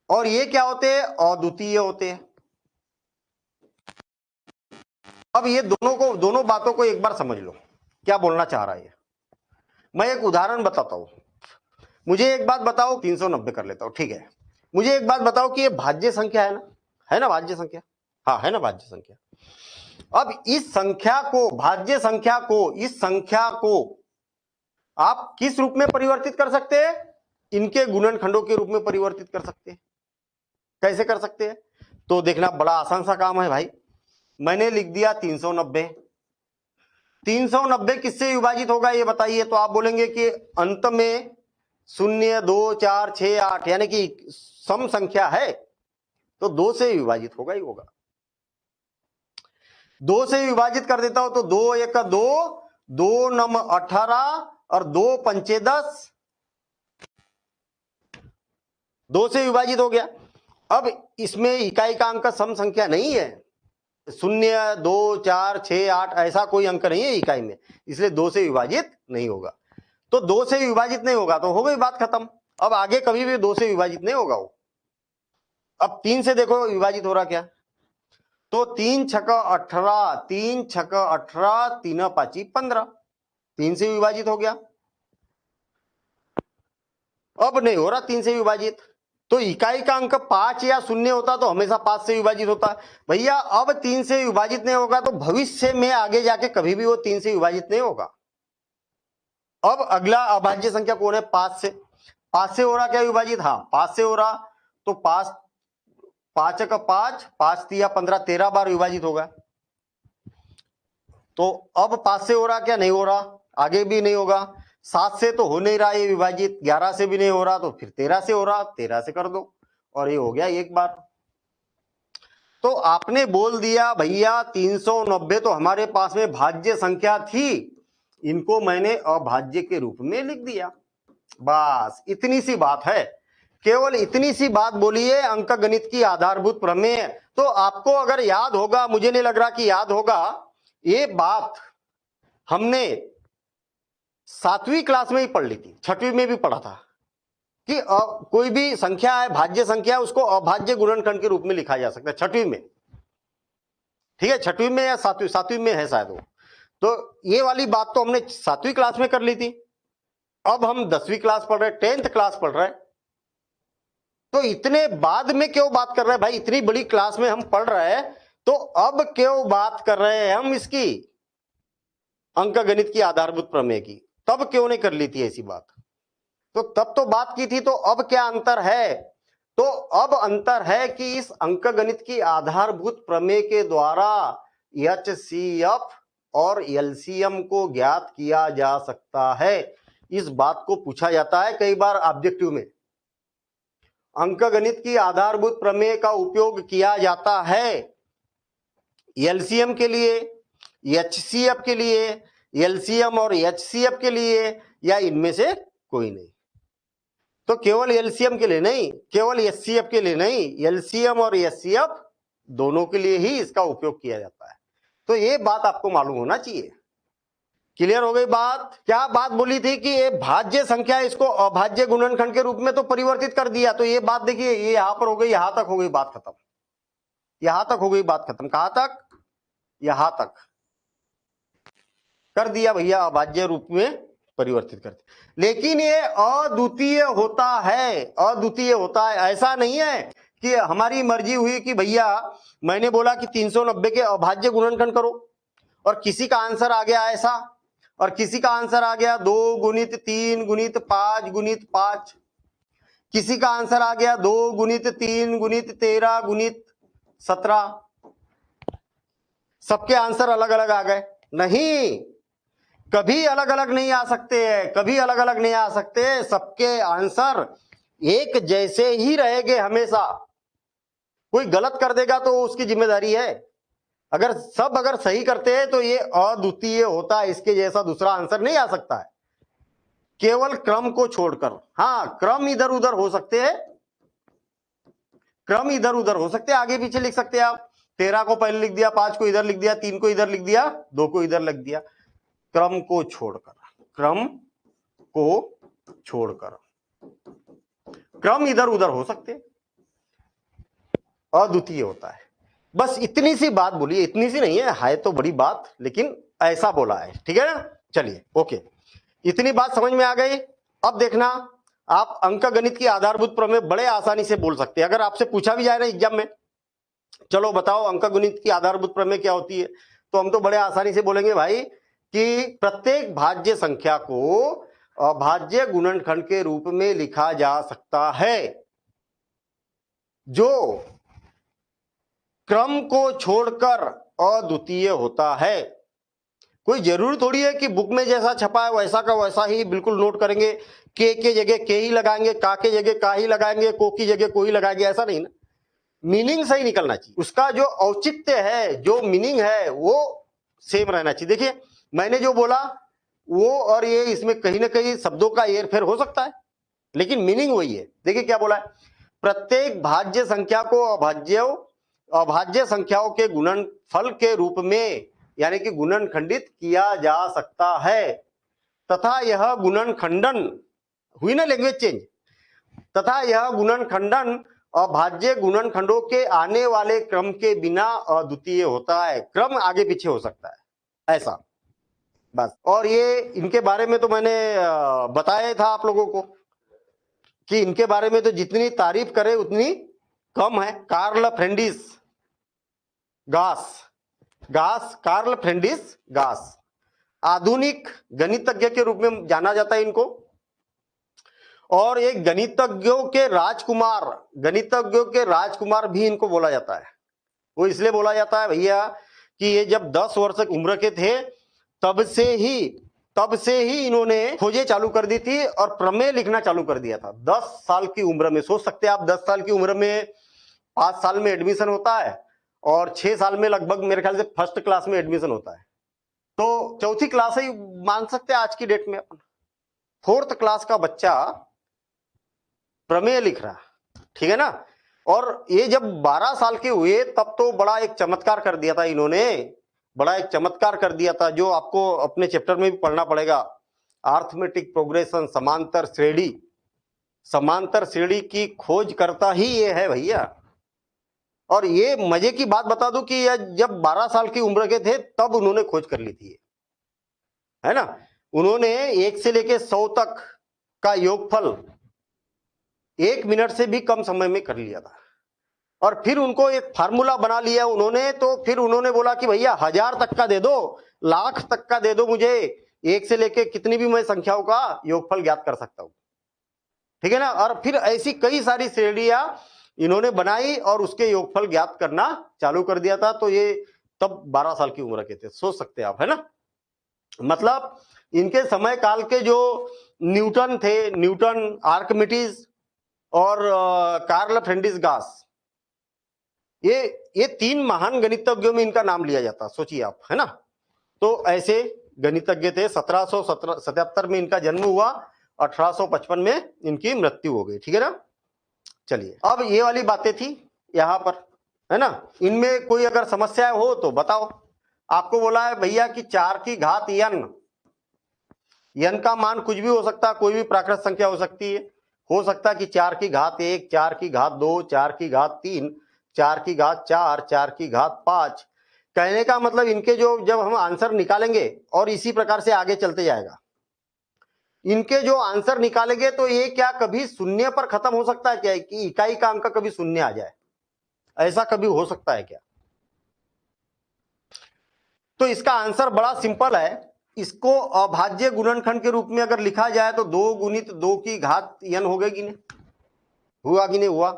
और ये क्या होते हैं, अद्वितीय होते हैं। अब ये दोनों बातों को एक बार समझ लो, क्या बोलना चाह रहा है। मैं एक उदाहरण बताता हूं, मुझे एक बात बताओ, 390 कर लेता हूं, ठीक है। मुझे एक बात बताओ कि ये भाज्य संख्या है ना भाज्य संख्या, हाँ है ना भाज्य संख्या। अब इस संख्या को, भाज्य संख्या को, इस संख्या को आप किस रूप में परिवर्तित कर सकते हैं, इनके गुणनखंडों के रूप में परिवर्तित कर सकते हैं। कैसे कर सकते हैं, तो देखना, बड़ा आसान सा काम है भाई। मैंने लिख दिया 390, 390 किससे विभाजित होगा ये बताइए। तो आप बोलेंगे कि अंत में 0 2 4 6 8 यानी कि सम संख्या है, तो 2 से विभाजित होगा ही होगा। 2 से विभाजित कर देता हूं तो 2 1 2, 2 9 18 और 2 पंचे 10, 2 से विभाजित हो गया। अब इसमें इकाई का अंक सम संख्या नहीं है, 0, 2, 4, 6, 8 ऐसा कोई अंक नहीं है इकाई में, इसलिए 2 से विभाजित नहीं होगा। तो 2 से विभाजित नहीं होगा तो हो गई बात खत्म। अब आगे कभी भी 2 से विभाजित नहीं होगा वो। अब 3 से देखो विभाजित हो रहा क्या, तो 3 छक्का 18, 3 छक्का 18, 3 पाँची 15, 3 से विभाजित हो गया। अब नहीं हो रहा 3 से विभाजित, तो इकाई का अंक 5 या 0 होता तो हमेशा 5 से विभाजित होता। भैया अब 3 से विभाजित नहीं होगा तो भविष्य में आगे जाके कभी भी वो 3 से विभाजित नहीं होगा। अब अगला अभाज्य संख्या कौन है, 5 से। 5 से हो रहा क्या विभाजित, हाँ 5 से हो रहा, तो 5 का 5, 5 तिया 15, 13 बार विभाजित होगा। तो अब 5 से हो रहा क्या, नहीं हो रहा, आगे भी नहीं होगा। 7 से तो हो नहीं रहा ये विभाजित, 11 से भी नहीं हो रहा, तो फिर 13 से हो रहा, 13 से कर दो और ये हो गया एक बार। तो आपने बोल दिया भैया 390 तो हमारे पास में भाज्य संख्या थी, इनको मैंने अभाज्य के रूप में लिख दिया। बस इतनी सी बात है, केवल इतनी सी बात बोलिए अंक गणित की आधारभूत प्रमेय। तो आपको अगर याद होगा, मुझे नहीं लग रहा कि याद होगा, ये बात हमने 7वीं क्लास में ही पढ़ ली थी, 6वीं में भी पढ़ा था कि कोई भी संख्या है भाज्य संख्या, उसको अभाज्य गुणनखंड के रूप में लिखा जा सकता है, 6वीं में। ठीक है, 6वीं में या 7वीं में है शायद वो। तो ये वाली बात तो हमने 7वीं क्लास में कर ली थी। अब हम 10वीं क्लास पढ़ रहे, 10th क्लास पढ़ रहे, तो इतने बाद में क्यों बात कर रहे हैं भाई, इतनी बड़ी क्लास में हम पढ़ रहे हैं, तो अब क्यों बात कर रहे हैं हम इसकी अंक गणित की आधारभूत प्रमेय की, तब क्यों नहीं कर ली थी ऐसी बात। तो तब तो बात की थी, तो अब क्या अंतर है, तो अब अंतर है कि इस अंक गणित की आधारभूत प्रमेय के द्वारा HCF और LCM को ज्ञात किया जा सकता है। इस बात को पूछा जाता है कई बार ऑब्जेक्टिव में, अंक गणित की आधारभूत प्रमेय का उपयोग किया जाता है LCM के लिए, HCF के लिए, LCM और HCF के लिए, या इनमें से कोई नहीं। तो केवल LCM के लिए नहीं, केवल HCF के लिए नहीं, LCM और HCF दोनों के लिए ही इसका उपयोग किया जाता है। तो ये बात आपको मालूम होना चाहिए। क्लियर हो गई बात। क्या बात बोली थी कि ये भाज्य संख्या, इसको अभाज्य गुणनखंड के रूप में तो परिवर्तित कर दिया, तो ये बात देखिए, ये यहां पर हो गई, यहां तक हो गई बात खत्म, यहां तक हो गई बात खत्म। कहां तक, यहां तक कर दिया भैया, अभाज्य रूप में परिवर्तित करते। लेकिन ये अद्वितीय होता है, अद्वितीय होता है। ऐसा नहीं है कि हमारी मर्जी हुई कि भैया मैंने बोला कि 390 के अभाज्य गुणनखंड करो और किसी का आंसर आ गया ऐसा, और किसी का आंसर आ गया 2 गुणित 3 गुणित 5 गुणित 5, किसी का आंसर आ गया 2 गुणित 3 गुणित 13 गुणित 17, सबके आंसर अलग अलग आ गए। नहीं, कभी अलग अलग नहीं आ सकते हैं, कभी अलग अलग नहीं आ सकते, सबके आंसर एक जैसे ही रहेंगे हमेशा। कोई गलत कर देगा तो उसकी जिम्मेदारी है, अगर सही करते हैं तो ये अद्वितीय होता है, इसके जैसा दूसरा आंसर नहीं आ सकता है, केवल क्रम को छोड़कर। हाँ, क्रम इधर उधर हो सकते हैं, क्रम इधर उधर हो सकते हैं, आगे पीछे लिख सकते हैं आप। 13 को पहले लिख दिया, 5 को इधर लिख दिया, 3 को इधर लिख दिया, 2 को इधर लिख दिया, क्रम को छोड़कर, क्रम को छोड़कर क्रम इधर उधर हो सकते, अद्वितीय होता है। बस इतनी सी बात बोली, इतनी सी नहीं है तो बड़ी बात, लेकिन ऐसा बोला है। ठीक है ना, चलिए ओके, इतनी बात समझ में आ गई। अब देखना, आप अंक गणित की आधारभूत प्रमेय बड़े आसानी से बोल सकते हैं। अगर आपसे पूछा भी जाए ना एग्जाम में, चलो बताओ अंक गणित की आधारभूत प्रमेय क्या होती है, तो हम तो बड़े आसानी से बोलेंगे भाई कि प्रत्येक भाज्य संख्या को अभाज्य गुणनखंड के रूप में लिखा जा सकता है जो क्रम को छोड़कर अद्वितीय होता है। कोई जरूरी थोड़ी है कि बुक में जैसा छपा है वैसा का वैसा ही बिल्कुल नोट करेंगे, के जगह के ही लगाएंगे, का के जगह का ही लगाएंगे, को की जगह को ही लगाएंगे, ऐसा नहीं ना। मीनिंग सही निकलना चाहिए, उसका जो औचित्य है, जो मीनिंग है वो सेम रहना चाहिए। देखिए मैंने जो बोला वो और ये इसमें कहीं ना कहीं शब्दों का हेरफेर हो सकता है, लेकिन मीनिंग वही है। देखिए क्या बोला है, प्रत्येक भाज्य संख्या को अभाज्य संख्याओं के गुणनफल के रूप में यानी कि गुणनखंडित किया जा सकता है तथा यह गुणनखंडन, हुई ना लैंग्वेज चेंज, तथा यह गुणनखंडन अभाज्य गुणनखंडों के आने वाले क्रम के बिना अद्वितीय होता है। क्रम आगे पीछे हो सकता है ऐसा, बस। और ये इनके बारे में तो मैंने बताया था आप लोगों को कि इनके बारे में तो जितनी तारीफ करे उतनी कम है। कार्ल फ्रेंडिस गास आधुनिक गणितज्ञ के रूप में जाना जाता है इनको, और एक गणितज्ञों के राजकुमार भी इनको बोला जाता है। वो इसलिए बोला जाता है भैया कि ये जब 10 वर्ष उम्र के थे तब से ही इन्होंने खोजें चालू कर दी थी और प्रमेय लिखना चालू कर दिया था। 10 साल की उम्र में, सोच सकते हैं आप, 10 साल की उम्र में 5 साल में एडमिशन होता है और 6 साल में लगभग मेरे ख्याल से फर्स्ट क्लास में एडमिशन होता है, तो चौथी क्लास ही मान सकते हैं आज की डेट में अपन। 4th क्लास का बच्चा प्रमेय लिख रहा, ठीक है ना। और ये जब 12 साल के हुए तब तो बड़ा एक चमत्कार कर दिया था इन्होंने, बड़ा एक चमत्कार कर दिया था जो आपको अपने चैप्टर में भी पढ़ना पड़ेगा। अरिथमेटिक प्रोग्रेशन, समांतर श्रेणी की खोज करता ही ये है भैया। और ये मजे की बात बता दूं कि जब 12 साल की उम्र के थे तब उन्होंने खोज कर ली थी, है ना। उन्होंने 1 से लेके 100 तक का योगफल 1 मिनट से भी कम समय में कर लिया था। और फिर उनको एक फार्मूला बना लिया उन्होंने, तो फिर उन्होंने बोला कि भैया 1000 तक का दे दो, लाख तक का दे दो मुझे, 1 से लेके कितनी भी मैं संख्याओं का योगफल ज्ञात कर सकता हूं, ठीक है ना। और फिर ऐसी कई सारी श्रेणियां इन्होंने बनाई और उसके योगफल ज्ञात करना चालू कर दिया था। तो ये तब 12 साल की उम्र के थे, सोच सकते हैं आप, है ना। मतलब इनके समय काल के जो न्यूटन थे, न्यूटन, आर्किमिडीज और कार्ल फ्रेंडिस गास, ये 3 महान गणितज्ञों में इनका नाम लिया जाता, सोचिए आप, है ना। तो ऐसे गणितज्ञ थे। 1777 में इनका जन्म हुआ, 1855 में इनकी मृत्यु हो गई, ठीक है ना। चलिए, अब ये वाली बातें थी यहां पर, है ना। इनमें कोई अगर समस्या हो तो बताओ। आपको बोला है भैया कि 4 की घात n का मान कुछ भी हो सकता है, कोई भी प्राकृत संख्या हो सकती है। हो सकता है कि 4 की घात 1, 4 की घात 2, 4 की घात 3, 4 की घात 4, 4 की घात 5। कहने का मतलब इनके जो जब हम आंसर निकालेंगे और इसी प्रकार से आगे चलते जाएगा, इनके जो आंसर निकालेंगे तो ये क्या कभी शून्य पर खत्म हो सकता है क्या, कि इकाई का अंक कभी शून्य आ जाए, ऐसा कभी हो सकता है क्या? तो इसका आंसर बड़ा सिंपल है। इसको अभाज्य गुणनखंड के रूप में अगर लिखा जाए तो 2 गुणित 2 की घात n हो गई कि नहीं, हुआ कि नहीं हुआ।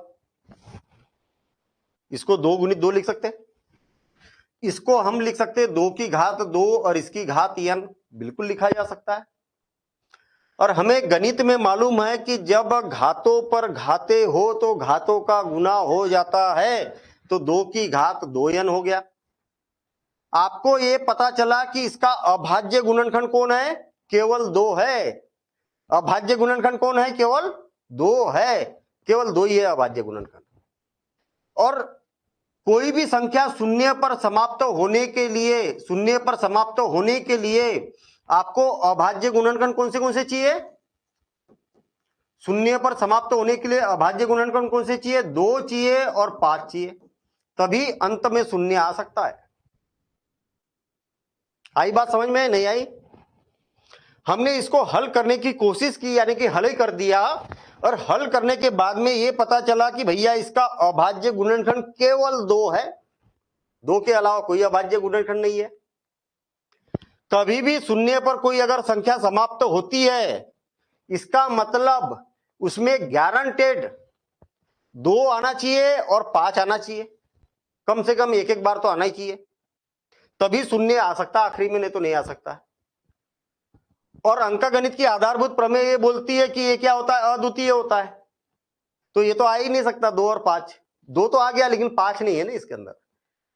इसको 2 गुणित 2 लिख सकते हैं, इसको हम लिख सकते हैं 2 की घात 2 और इसकी घात n, बिल्कुल लिखा जा सकता है। और हमें गणित में मालूम है कि जब घातों पर घाते हो तो घातों का गुना हो जाता है, तो 2 की घात 2n हो गया। आपको ये पता चला कि इसका अभाज्य गुणनखंड कौन है, केवल 2 है। अभाज्य गुणनखंड कौन है, केवल 2 है, केवल 2 ही है अभाज्य गुणनखंड। और कोई भी संख्या शून्य पर समाप्त होने के लिए आपको अभाज्य गुणनखंड कौन से चाहिए, शून्य पर समाप्त होने के लिए अभाज्य गुणनखंड कौन से चाहिए, 2 चाहिए और 5 चाहिए, तभी अंत में शून्य आ सकता है। आई बात समझ में, नहीं आई? हमने इसको हल करने की कोशिश की, यानी कि हल ही कर दिया, और हल करने के बाद में यह पता चला कि भैया इसका अभाज्य गुणनखंड केवल 2 है, 2 के अलावा कोई अभाज्य गुणनखंड नहीं है। कभी भी शून्य पर कोई अगर संख्या समाप्त होती है, इसका मतलब उसमें गारंटेड 2 आना चाहिए और 5 आना चाहिए, कम से कम एक बार तो आना ही चाहिए, तभी शून्य आ सकता आखिरी में, नहीं तो नहीं आ सकता। और अंकगणित की आधारभूत प्रमेय ये बोलती है कि ये क्या होता है, अद्वितीय होता है। तो ये तो आ ही नहीं सकता 2 और 5, 2 तो आ गया लेकिन 5 नहीं है ना इसके अंदर,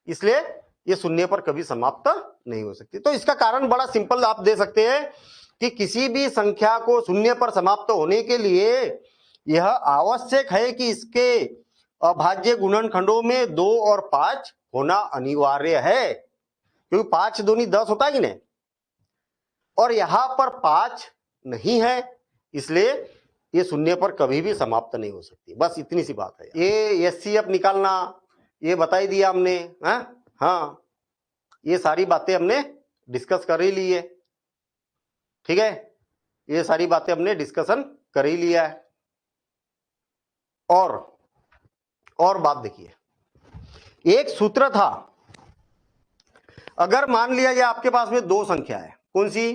इसलिए ये शून्य पर कभी समाप्त नहीं हो सकती। तो इसका कारण बड़ा सिंपल आप दे सकते हैं कि किसी भी संख्या को शून्य पर समाप्त होने के लिए यह आवश्यक है कि इसके अभाज्य गुणनखंडों में 2 और 5 होना अनिवार्य है, क्योंकि 5 दूनी 10 होता है कि नहीं, और यहां पर 5 नहीं है, इसलिए ये शून्य पर कभी भी समाप्त नहीं हो सकती। बस इतनी सी बात है। ये एचसीएफ निकालना ये बता ही दिया हमने। हाँ, ये सारी बातें हमने डिस्कस कर ही ली है, ठीक है, ये सारी बातें हमने डिस्कशन कर ही लिया है। और बात देखिए, एक सूत्र था, अगर मान लिया जाए आपके पास में 2 संख्या है, कौन सी,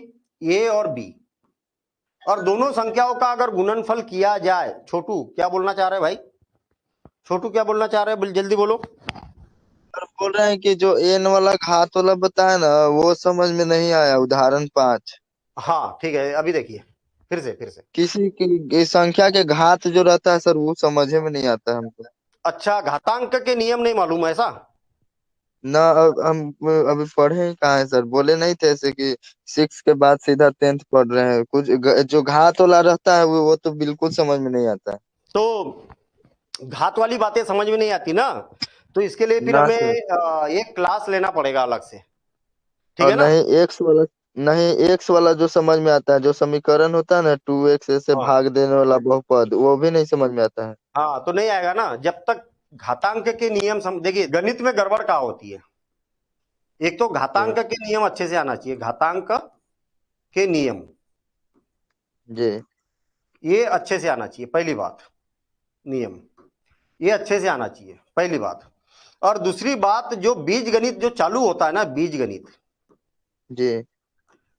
ए और बी, और दोनों संख्याओं का अगर गुणनफल किया जाए, छोटू क्या बोलना चाह रहे हैं भाई, छोटू क्या बोलना चाह रहे हैं, जल्दी बोलो। सर बोल रहे हैं कि जो एन वाला घात वाला बताया ना वो समझ में नहीं आया, उदाहरण 5। हाँ ठीक है, अभी देखिए फिर से किसी की संख्या के घात जो रहता है सर वो समझे में नहीं आता हमको। अच्छा, घातांक के नियम नहीं मालूम है ऐसा? ना हम अभी पढ़े ही कहाँ है सर, बोले नहीं थे ऐसे कि 6 के बाद सीधा 10th पढ़ रहे हैं। कुछ जो घात वाला रहता है वो तो बिल्कुल समझ में नहीं आता है। तो घात वाली बातें समझ में नहीं आती ना, तो इसके लिए फिर ना हमें सर, एक क्लास लेना पड़ेगा अलग से, ठीक और है ना? नहीं एक्स वाला जो समझ में आता है, जो समीकरण होता है ना 2x से हाँ भाग देने वाला बहुपद, वो भी नहीं समझ में आता है। हाँ, तो नहीं आएगा ना जब तक घातांक के नियम देखिए, गणित में गड़बड़ कहाँ होती है, एक तो जी घातांक के नियम अच्छे से आना चाहिए, घातांक के नियम जी ये अच्छे से आना चाहिए, पहली बात, नियम ये अच्छे से आना चाहिए, पहली बात। और दूसरी बात, जो बीज गणित जो चालू होता है ना, जी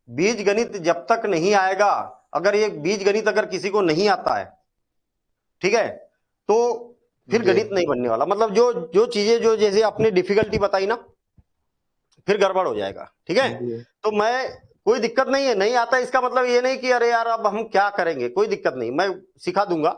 बीज गणित जब तक नहीं आएगा, अगर ये बीज गणित अगर किसी को नहीं आता है, ठीक है, तो फिर जी गणित नहीं बनने वाला। मतलब जो जो चीजें जो जैसे आपने डिफिकल्टी बताई ना, फिर गड़बड़ हो जाएगा, ठीक है। जी तो मैं, कोई दिक्कत नहीं है, नहीं आता इसका मतलब ये नहीं कि अरे यार अब हम क्या करेंगे, कोई दिक्कत नहीं, मैं सिखा दूंगा।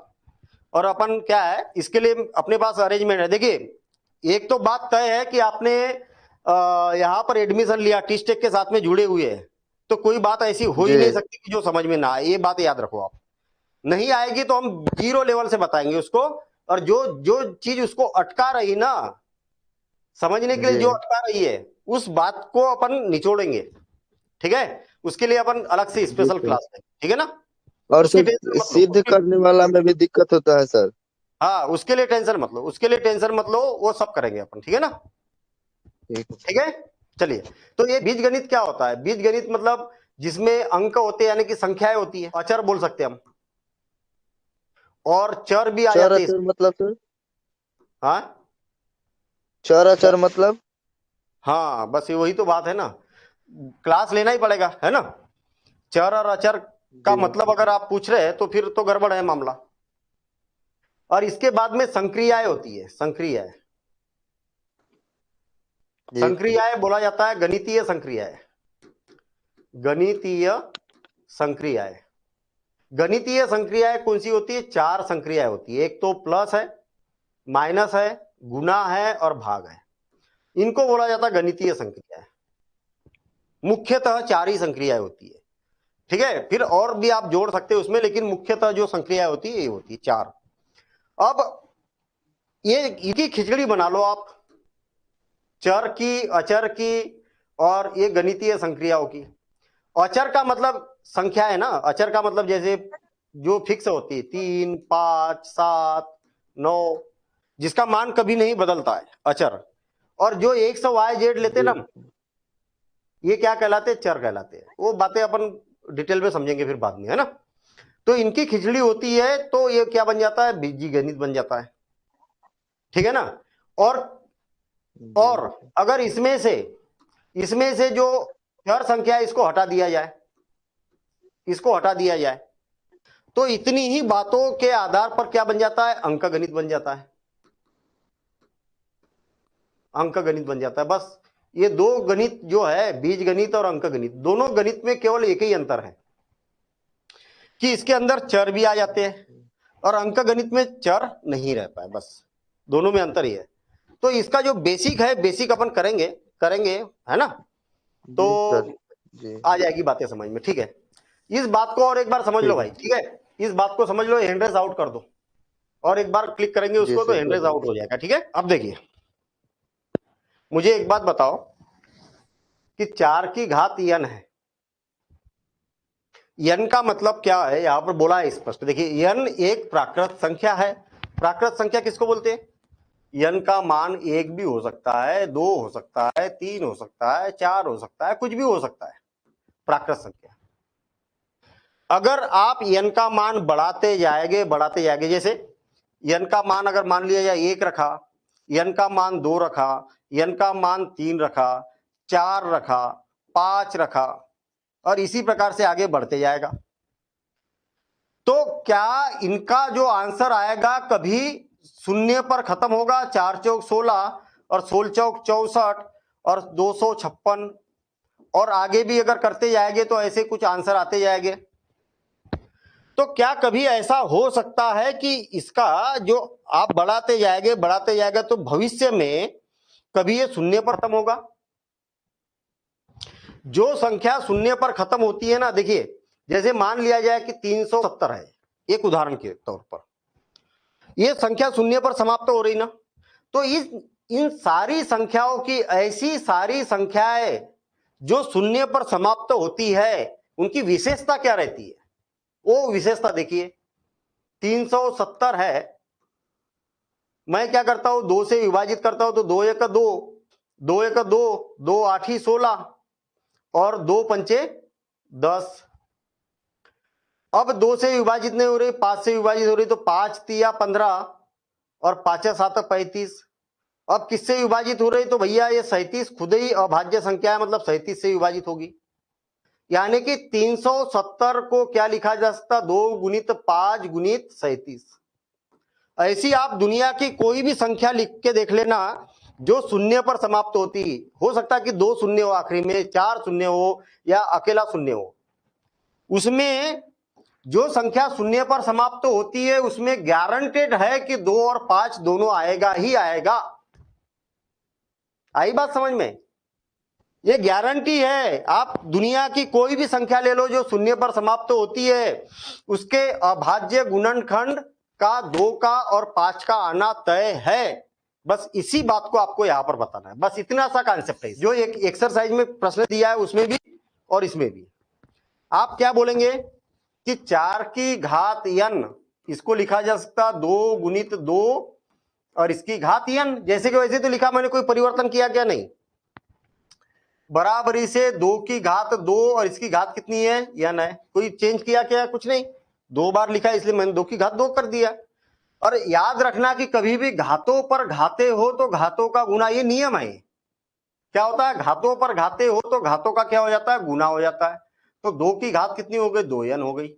और अपन क्या है, इसके लिए अपने पास अरेंजमेंट है। देखिए, एक तो बात तय है कि आपने यहाँ पर एडमिशन लिया, टीस्टेक के साथ में जुड़े हुए हैं, तो कोई बात ऐसी हो ही जी नहीं सकती कि जो समझ में ना आए, ये बात याद रखो आप। नहीं आएगी तो हम 0 लेवल से बताएंगे उसको, और जो जो चीज उसको अटका रही ना समझने के लिए, जी जो अटका रही है, उस बात को अपन निचोड़ेंगे, ठीक है। उसके लिए अपन अलग से जी स्पेशल सर। क्लास लेंगे, ठीक है ना। और उसकी सर टेंशन मत लो, सिद्ध उसकी, करने वाला में भी दिक्कत होता है सर। हाँ उसके लिए टेंशन मत लो, उसके लिए टेंशन मत लो, वो सब करेंगे अपन, ठीक है ना। ठीक है ठीक है, चलिए। तो ये बीजगणित क्या होता है, बीजगणित मतलब जिसमें अंक होते हैं, यानी कि संख्याएं होती है, अचर बोल सकते हैं हम, और चर भी आ चर जाते हैं अचर मतलब सर, हाँ चर अचर मतलब। हाँ, बस ये वही तो बात है ना, क्लास लेना ही पड़ेगा, है ना। चर और अचर का जी मतलब अगर आप पूछ रहे हैं तो फिर तो गड़बड़ है मामला। और इसके बाद में संक्रियाएं होती है, संक्रियाएं, जी संक्रियाएं बोला जाता है गणितीय संक्रियाएं, गणितीय संक्रियाएं। गणितीय संक्रियाएं कौन सी होती है, 4 संक्रियाएं होती है, एक तो प्लस है, माइनस है, गुना है और भाग है, इनको बोला जाता है गणितीय संक्रियाएं। मुख्यतः 4 ही संक्रियाएं होती है, ठीक है, फिर और भी आप जोड़ सकते हैं उसमें, लेकिन मुख्यतः जो संक्रियाएं होती है ये होती है 4। अब ये इनकी खिचड़ी बना लो आप, चर की, अचर की, और ये गणितीय संक्रियाओं की। अचर का मतलब संख्या है ना, अचर का मतलब जैसे जो फिक्स होती है, 3, 5, 7, 9, जिसका मान कभी नहीं बदलता है, अचर। और जो XYZ लेते ना, जी ये क्या कहलाते हैं, चर कहलाते हैं। वो बातें अपन डिटेल में समझेंगे फिर बाद में, है ना। तो इनकी खिचड़ी होती है, तो ये क्या बन जाता है, बीजगणित बन जाता है, ठीक है ना। और जी और अगर इसमें से जो चर संख्या है इसको हटा दिया जाए, इसको हटा दिया जाए, तो इतनी ही बातों के आधार पर क्या बन जाता है, अंकगणित बन जाता है, अंकगणित बन जाता है। बस ये 2 गणित जो है, बीज गणित और अंक गणित, दोनों गणित में केवल एक ही अंतर है कि इसके अंदर चर भी आ जाते हैं, और अंक गणित में चर नहीं रहता है, बस दोनों में अंतर ही है। तो इसका जो बेसिक है, बेसिक अपन करेंगे, है ना। तो जी सर। जी आ जाएगी बातें समझ में, ठीक है। इस बात को और एक बार समझ लो ठीक भाई, ठीक है, इस बात को समझ लो, हैंड रेज आउट कर दो और एक बार क्लिक करेंगे जी उसको तो सर हैंड रेज बोलिए। आउट हो जाएगा। ठीक है, अब देखिए मुझे एक बात बताओ कि 4 की घात n है, n का मतलब क्या है यहां पर बोला है स्पष्ट। देखिए n एक प्राकृत संख्या है। प्राकृत संख्या किसको बोलते हैं? n का मान 1 भी हो सकता है, 2 हो सकता है, 3 हो सकता है, 4 हो सकता है, कुछ भी हो सकता है, प्राकृत संख्या। अगर आप n का मान बढ़ाते जाएंगे, जैसे n का मान अगर मान लिया जाए 1 रखा, n का मान 2 रखा, n का मान 3 रखा, 4 रखा, 5 रखा, और इसी प्रकार से आगे बढ़ते जाएगा, तो क्या इनका जो आंसर आएगा कभी शून्य पर खत्म होगा? 4 चौक 16 और 16 चौक 64 और 256, और आगे भी अगर करते जाएंगे तो ऐसे कुछ आंसर आते जाएंगे। तो क्या कभी ऐसा हो सकता है कि इसका जो आप बढ़ाते जाएंगे तो भविष्य में कभी ये शून्य पर खत्म होगा? जो संख्या शून्य पर खत्म होती है ना, देखिए जैसे मान लिया जाए कि 370 है, एक उदाहरण के तौर पर, ये संख्या शून्य पर समाप्त हो रही ना, तो इन सारी संख्याओं की, ऐसी सारी संख्याएं जो शून्य पर समाप्त होती है, उनकी विशेषता क्या रहती है? वो विशेषता देखिए, 370 है, मैं क्या करता हूं, 2 से विभाजित करता हूं तो 2 1 2, 2 1 2, 2 8 16 और 2 पंचे 10। अब 2 से विभाजित नहीं हो रही, 5 से विभाजित हो रही, तो 5 तिया 15 और 5 7 35। अब किससे विभाजित हो रही? तो भैया ये 37 खुद ही अभाज्य संख्या है, मतलब 37 से विभाजित होगी। यानी कि 370 को क्या लिखा जा सकता? 2 गुणित 5 गुणित 37। ऐसी आप दुनिया की कोई भी संख्या लिख के देख लेना जो शून्य पर समाप्त होती। हो सकता है कि 2 शून्य हो आखिरी में, 4 शून्य हो या अकेला शून्य हो, उसमें जो संख्या शून्य पर समाप्त होती है उसमें गारंटेड है कि 2 और 5 दोनों आएगा ही आएगा। आई बात समझ में? ये गारंटी है। आप दुनिया की कोई भी संख्या ले लो जो शून्य पर समाप्त होती है, उसके अभाज्य गुणनखंड का 2 का और 5 का आना तय है। बस इसी बात को आपको यहां पर बताना है, बस इतना सा कॉन्सेप्ट है। जो एक एक्सरसाइज में प्रश्न दिया है उसमें भी और इसमें भी आप क्या बोलेंगे कि 4 की घात n, इसको लिखा जा सकता 2 गुणित 2 और इसकी घात n, जैसे कि वैसे तो लिखा, मैंने कोई परिवर्तन किया क्या? नहीं। बराबरी से 2 की घात 2 और इसकी घात कितनी है? n है। कोई चेंज किया क्या? कुछ नहीं, 2 बार लिखा इसलिए मैंने 2 की घात 2 कर दिया। और याद रखना कि कभी भी घातों पर घाते हो तो घातों का गुना, ये नियम है। क्या होता है? घातों पर घाते हो तो घातों का क्या हो जाता है? गुना हो जाता है। तो 2 की घात कितनी हो गई? 2n हो गई,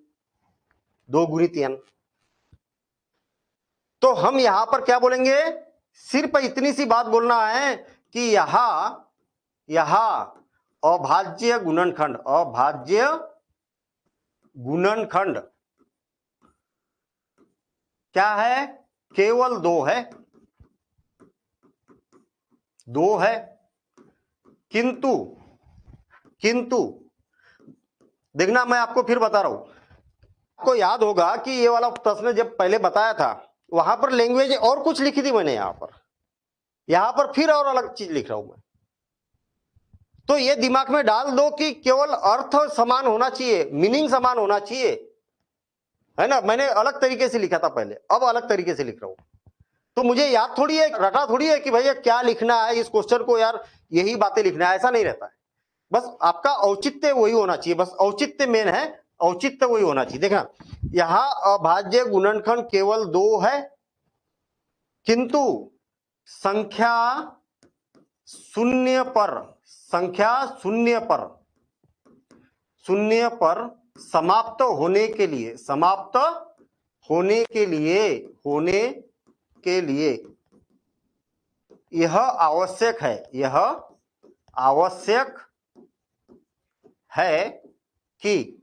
2 गुणित n। तो हम यहां पर क्या बोलेंगे? सिर्फ इतनी सी बात बोलना है कि यहां अभाज्य गुणनखंड, अभाज्य गुणनखंड क्या है? केवल 2 है, 2 है। किंतु देखना, मैं आपको फिर बता रहा हूं, आपको याद होगा कि ये वाला प्रश्न जब पहले बताया था वहां पर लैंग्वेज और कुछ लिखी थी मैंने, यहां पर फिर और अलग चीज लिख रहा हूं मैं। तो ये दिमाग में डाल दो कि केवल अर्थ समान होना चाहिए, मीनिंग समान होना चाहिए, है ना। मैंने अलग तरीके से लिखा था पहले, अब अलग तरीके से लिख रहा हूं। तो मुझे याद थोड़ी है, रटा थोड़ी है कि भैया क्या लिखना है इस क्वेश्चन को, यार यही बातें लिखना है, ऐसा नहीं रहता है। बस आपका औचित्य वही होना चाहिए, बस औचित्य मेन है, औचित्य वही होना चाहिए। देखना, यहां अभाज्य गुणनखंड केवल 2 है, किंतु संख्या शून्य पर समाप्त होने के लिए यह आवश्यक है कि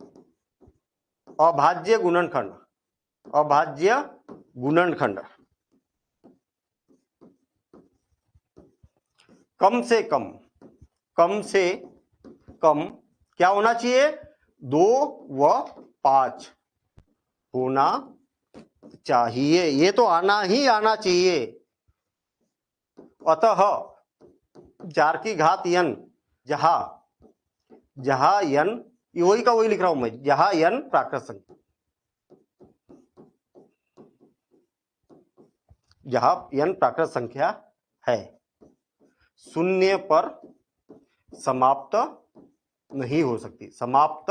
अभाज्य गुणनखंड कम से कम क्या होना चाहिए? 2 व 5 होना चाहिए, ये तो आना ही आना चाहिए। अतः 4 की घात n, जहां n, वही का वही लिख रहा हूं मैं, जहां n प्राकृत संख्या, जहां n प्राकृत संख्या है, शून्य पर समाप्त नहीं हो सकती, समाप्त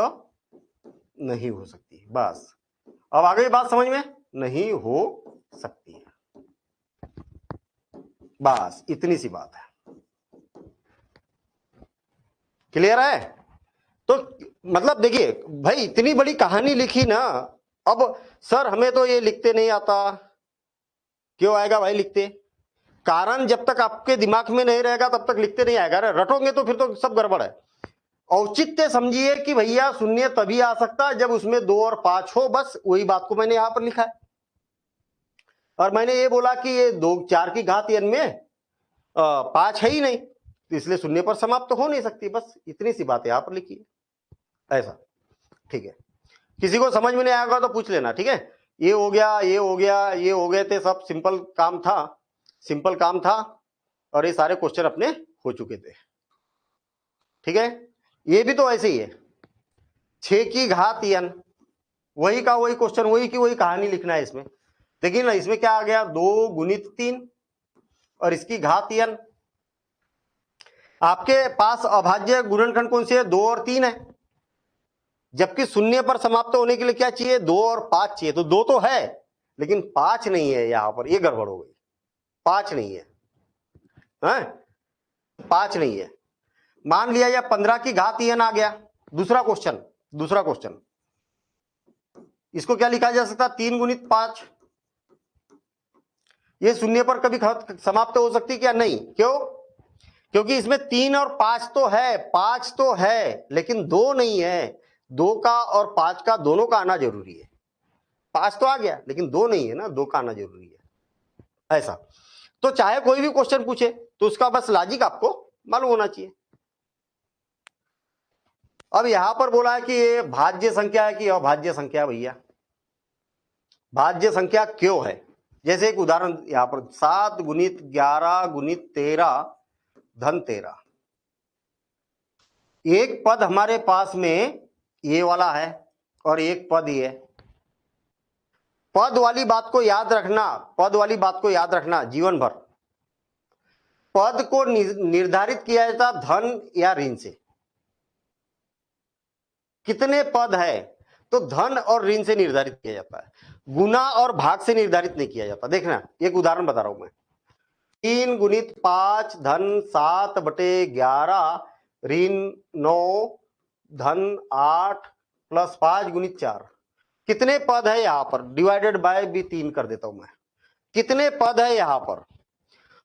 नहीं हो सकती। बस अब आगे बात समझ में नहीं हो सकती है, बस इतनी सी बात है। क्लियर है? तो मतलब देखिए भाई, इतनी बड़ी कहानी लिखी ना। अब सर हमें तो ये लिखते नहीं आता, क्यों आएगा भाई लिखते? कारण जब तक आपके दिमाग में नहीं रहेगा तब तक लिखते नहीं आएगा। रटोगे तो फिर तो सब गड़बड़ है। औचित्य समझिए कि भैया शून्य तभी आ सकता है जब उसमें 2 और 5 हो, बस वही बात को मैंने यहां पर लिखा है। और मैंने ये बोला कि ये 2 4 की घात n में 5 है ही नहीं, तो इसलिए शून्य पर समाप्त हो नहीं सकती। बस इतनी सी बात यहां पर लिखी है, ऐसा। ठीक है, किसी को समझ में नहीं आएगा तो पूछ लेना, ठीक है? ये हो गया, ये हो गया, ये हो गए थे, सब सिंपल काम था, सिंपल काम था, और ये सारे क्वेश्चन अपने हो चुके थे। ठीक है, ये भी तो ऐसे ही है, 6 की घात n, वही का वही क्वेश्चन, वही की वही कहानी लिखना है इसमें। देखिए ना, इसमें क्या आ गया, 2 गुणित 3 और इसकी घात n। आपके पास अभाज्य गुणनखंड कौन सी है? 2 और 3 है, जबकि शून्य पर समाप्त होने के लिए क्या चाहिए? 2 और 5 चाहिए। तो 2 तो है लेकिन 5 नहीं है यहां पर, ये गड़बड़ हो गई। 5 नहीं है, हैं? 5 नहीं है। मान लिया या 15 की घात n आ गया। दूसरा क्वेश्चन, इसको क्या लिखा जा सकता? 3 गुणित 5। ये शून्य पर कभी समाप्त हो सकती क्या? नहीं। क्यों? क्योंकि इसमें 3 और 5 तो है, 5 तो है लेकिन 2 नहीं है। 2 का और 5 का दोनों का आना जरूरी है। 5 तो आ गया लेकिन 2 नहीं है ना, 2 का आना जरूरी है, ऐसा। तो चाहे कोई भी क्वेश्चन पूछे तो उसका बस लॉजिक आपको मालूम होना चाहिए। अब यहां पर बोला है कि ये भाज्य संख्या है कि अभाज्य संख्या। भैया भाज्य संख्या क्यों है? जैसे एक उदाहरण यहां पर, 7 गुणित 11 गुणित 13 धन 13। एक पद हमारे पास में ये वाला है और एक पद ये। पद वाली बात को याद रखना, पद वाली बात को याद रखना जीवन भर। पद को निर्धारित किया जाता धन या ऋण से। कितने पद है तो धन और ऋण से निर्धारित किया जाता है, गुना और भाग से निर्धारित नहीं किया जाता। देखना, एक उदाहरण बता रहा हूं मैं। 3 गुणित 5 धन 7 बटे 11 ऋण 9 धन 8 प्लस 5 गुणित 4। कितने पद है यहां पर? डिवाइडेड बाय भी 3 कर देता हूं मैं। कितने पद है यहां पर?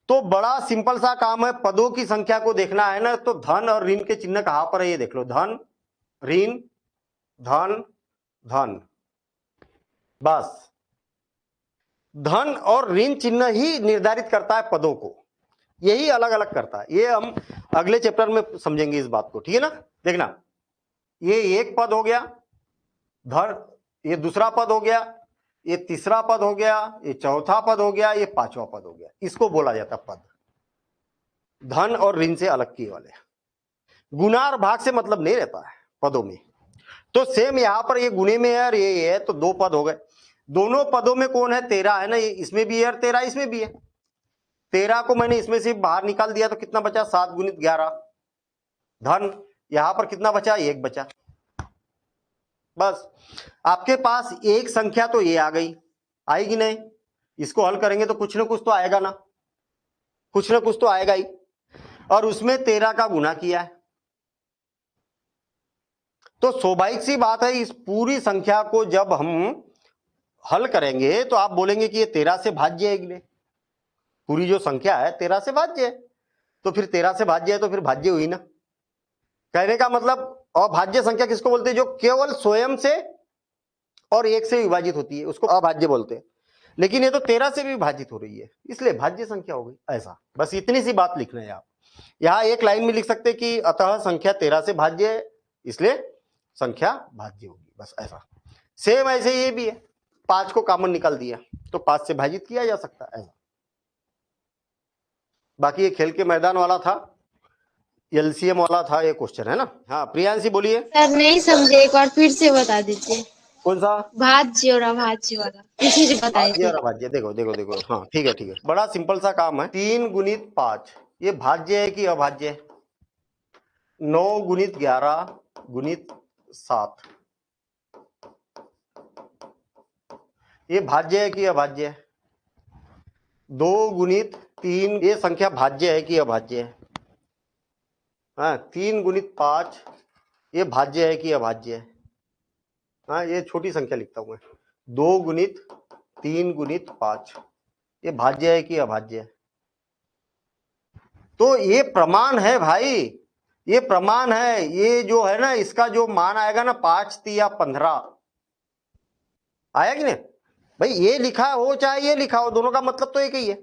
तो बड़ा सिंपल सा काम है, पदों की संख्या को देखना है ना, तो धन और ऋण के चिन्ह कहां पर है ये देख लो। धन ऋण धन धन, बस धन और ऋण चिन्ह ही निर्धारित करता है पदों को, यही अलग अलग करता है। ये हम अगले चैप्टर में समझेंगे इस बात को, ठीक है ना? देखना, ये एक पद हो गया धन, ये दूसरा पद हो गया, ये तीसरा पद हो गया, ये चौथा पद हो गया, ये पांचवा पद हो गया। इसको बोला जाता पद, धन और ऋण से अलग किए वाले। गुना और भाग से मतलब नहीं रहता है पदों में। तो सेम यहां पर ये गुणे में है और ये है, तो 2 पद हो गए। दोनों पदों में कौन है? 13 है ना, इसमें भी है और 13 इसमें भी है। 13 को मैंने इसमें से बाहर निकाल दिया तो कितना बचा? 7 गुणित 11 धन, यहां पर कितना बचा? 1 बचा। बस आपके पास एक संख्या तो ये आ गई, आएगी नहीं? इसको हल करेंगे तो कुछ ना कुछ तो आएगा ना, कुछ ना कुछ तो आएगा ही। और उसमें 13 का गुना किया है, तो स्वाभाविक सी बात है इस पूरी संख्या को जब हम हल करेंगे तो आप बोलेंगे कि ये 13 से भाज्य है। पूरी जो संख्या है 13 से भाज्य है, तो फिर 13 से भाज्य है तो फिर भाज्य हुई ना। कहने का मतलब अभाज्य संख्या किसको बोलते हैं? जो केवल स्वयं से और 1 से विभाजित होती है उसको अभाज्य बोलते हैं। लेकिन ये तो 13 से भी विभाजित हो रही है, इसलिए भाज्य संख्या हो गई, ऐसा। बस इतनी सी बात लिखना है आप। यहां एक लाइन में लिख सकते हैं कि अतः संख्या 13 से भाज्य है, इसलिए संख्या भाज्य होगी, बस ऐसा। सेम ऐसे ये भी है, 5 को कॉमन निकाल दिया तो 5 से भाजित किया जा सकता है, ऐसा। बाकी ये खेल के मैदान वाला था, एलसीएम वाला था ये क्वेश्चन, है ना। हाँ प्रियांशी बोलिए। सर नहीं समझे, एक बार फिर से बता दीजिए। कौन सा? भाज्य और अभाज्य वाला किसी से बताइए भाज्य और अभाज्य, देखो देखो देखो, हाँ ठीक है ठीक है, बड़ा सिंपल सा काम है। 3 गुणित 5 ये भाज्य है कि अभाज्य है? 9 गुणित 11 गुणित 7 ये भाज्य है कि अभाज्य है? 2 गुणित 3 ये संख्या भाज्य है कि अभाज्य है? हाँ 3 गुणित 5 ये भाज्य है कि अभाज्य है? हाँ ये छोटी संख्या लिखता हूं मैं, 2 गुणित 3 गुणित 5 ये भाज्य है कि अभाज्य है? तो ये प्रमाण है भाई, ये प्रमाण है। ये जो है ना, इसका जो मान आएगा ना 5 या 15 आया कि नहीं भाई, ये लिखा हो चाहे ये लिखा हो, दोनों का मतलब तो एक ही है।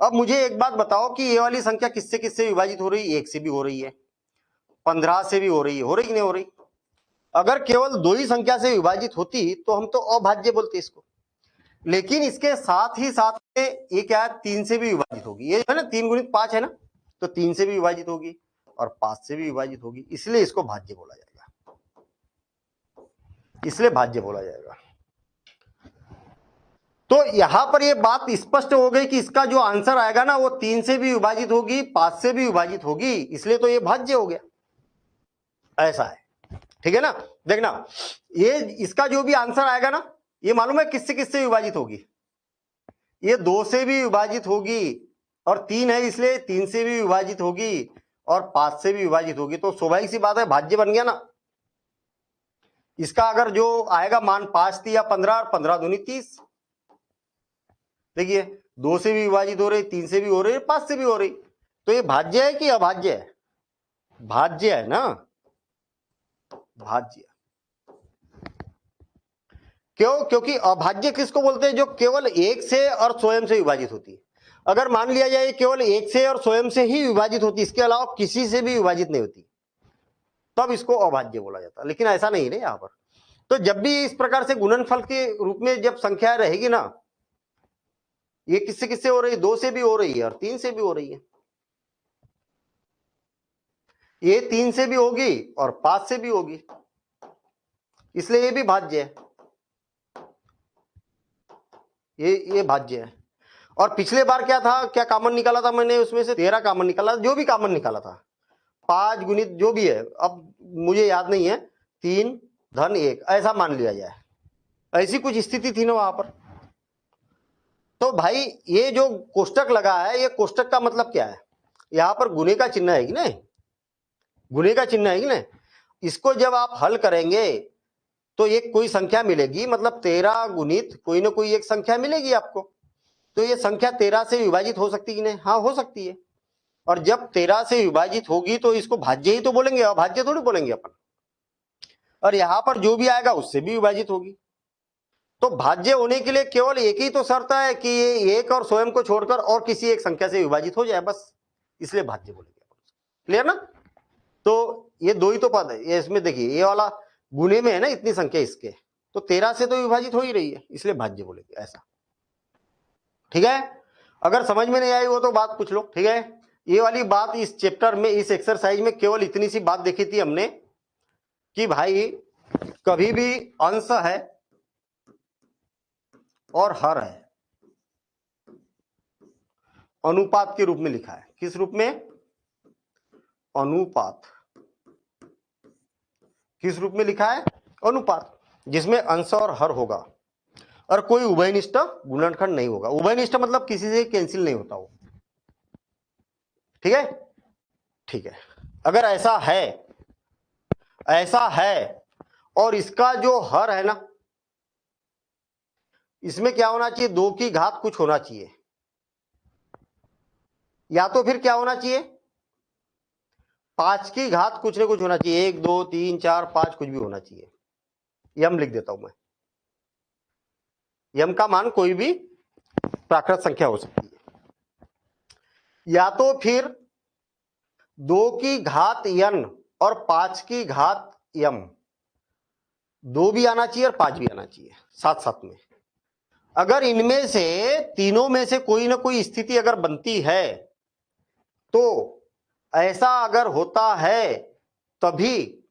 अब मुझे एक बात बताओ कि ये वाली संख्या किससे किससे विभाजित हो रही है? 1 से भी हो रही है, 15 से भी हो रही है, हो रही कि नहीं हो रही? अगर केवल 2 ही संख्या से विभाजित होती तो हम तो अभाज्य बोलते इसको, लेकिन इसके साथ ही साथ में ये क्या है, 3 से भी विभाजित होगी। ये है ना 3 गुणित 5 है ना, तो 3 से भी विभाजित होगी और 5 से भी विभाजित होगी, इसलिए इसको भाज्य बोला जाएगा, इसलिए भाज्य बोला जाएगा। तो यहां पर ये बात स्पष्ट हो गई कि इसका जो आंसर आएगा ना वो 3 से भी विभाजित होगी, 5 से भी विभाजित होगी, इसलिए तो ये भाज्य हो गया, ऐसा है, ठीक है ना। देखना ये इसका जो भी आंसर आएगा ना, ये मालूम है किससे किससे विभाजित होगी? ये 2 से भी विभाजित होगी, और 3 है इसलिए 3 से भी विभाजित होगी और 5 से भी विभाजित होगी, तो स्वाभाविक सी बात है भाज्य बन गया ना। इसका अगर जो आएगा मान 5 या 15 और 15 दूनी 30, देखिए 2 से भी विभाजित हो रही, 3 से भी हो रही, 5 से भी हो रही, तो ये भाज्य है कि अभाज्य है? भाज्य है ना, भाज्य। क्यों? क्योंकि अभाज्य किसको बोलते हैं? जो केवल 1 से और स्वयं से विभाजित होती है। अगर मान लिया जाए केवल 1 से और स्वयं से ही विभाजित होती, इसके अलावा किसी से भी विभाजित नहीं होती, तब इसको अभाज्य बोला जाता है, लेकिन ऐसा नहीं है यहाँ पर। तो जब भी इस प्रकार से गुणनफल के रूप में जब संख्या रहेगी ना, ये किससे किससे हो रही है? 2 से भी हो रही है और 3 से भी हो रही है, ये 3 से भी होगी और 5 से भी होगी, इसलिए ये भी भाज्य है, ये भाज्य है। और पिछले बार क्या था, क्या कॉमन निकाला था मैंने? उसमें से 13 कॉमन निकाला, जो भी कॉमन निकाला था 5 गुणित जो भी है, अब मुझे याद नहीं है, 3 धन 1 ऐसा मान लिया जाए, ऐसी कुछ स्थिति थी ना वहां पर। तो भाई ये जो कोष्टक लगा है, ये कोष्टक का मतलब क्या है? यहां पर गुणे का चिन्ह है कि नहीं? गुणे का चिन्ह है कि नहीं? इसको जब आप हल करेंगे तो एक कोई संख्या मिलेगी, मतलब 13 गुणित कोई ना कोई एक संख्या मिलेगी आपको, तो ये संख्या 13 से विभाजित हो सकती कि नहीं? हाँ हो सकती है। और जब 13 से विभाजित होगी तो इसको भाज्य ही तो बोलेंगे, अभाज्य थोड़ी बोलेंगे अपन। और यहां पर जो भी आएगा उससे भी विभाजित होगी, तो भाज्य होने के लिए केवल एक ही तो शर्त है कि ये 1 और स्वयं को छोड़कर और किसी एक संख्या से विभाजित हो जाए, बस, इसलिए भाज्य बोलेंगे। क्लियर ना? तो ये 2 ही तो पद है, ये इसमें देखिए ये वाला गुणे में है ना इतनी संख्या इसके, तो 13 से तो विभाजित हो ही रही है, इसलिए भाज्य बोलेंगे, ऐसा। ठीक है, अगर समझ में नहीं आई वो तो बात पूछ लो, ठीक है। ये वाली बात इस चैप्टर में, इस एक्सरसाइज में केवल इतनी सी बात देखी थी हमने कि भाई कभी भी अंश है और हर है, अनुपात के रूप में लिखा है। किस रूप में? अनुपात। किस रूप में लिखा है? अनुपात, जिसमें अंश और हर होगा और कोई उभयनिष्ठ गुणनखंड नहीं होगा। उभयनिष्ठ मतलब किसी से कैंसिल नहीं होता वो, ठीक है। ठीक है, अगर ऐसा है, ऐसा है और इसका जो हर है ना, इसमें क्या होना चाहिए? 2 की घात कुछ होना चाहिए, या तो फिर क्या होना चाहिए? 5 की घात कुछ ना कुछ होना चाहिए, 1 2 3 4 5 कुछ भी होना चाहिए। यम लिख देता हूं मैं, यम का मान कोई भी प्राकृत संख्या हो सकती है, या तो फिर 2 की घात n और 5 की घात m, 2 भी आना चाहिए और 5 भी आना चाहिए साथ साथ में। अगर इनमें से तीनों में से कोई ना कोई स्थिति अगर बनती है तो ऐसा अगर होता है तभी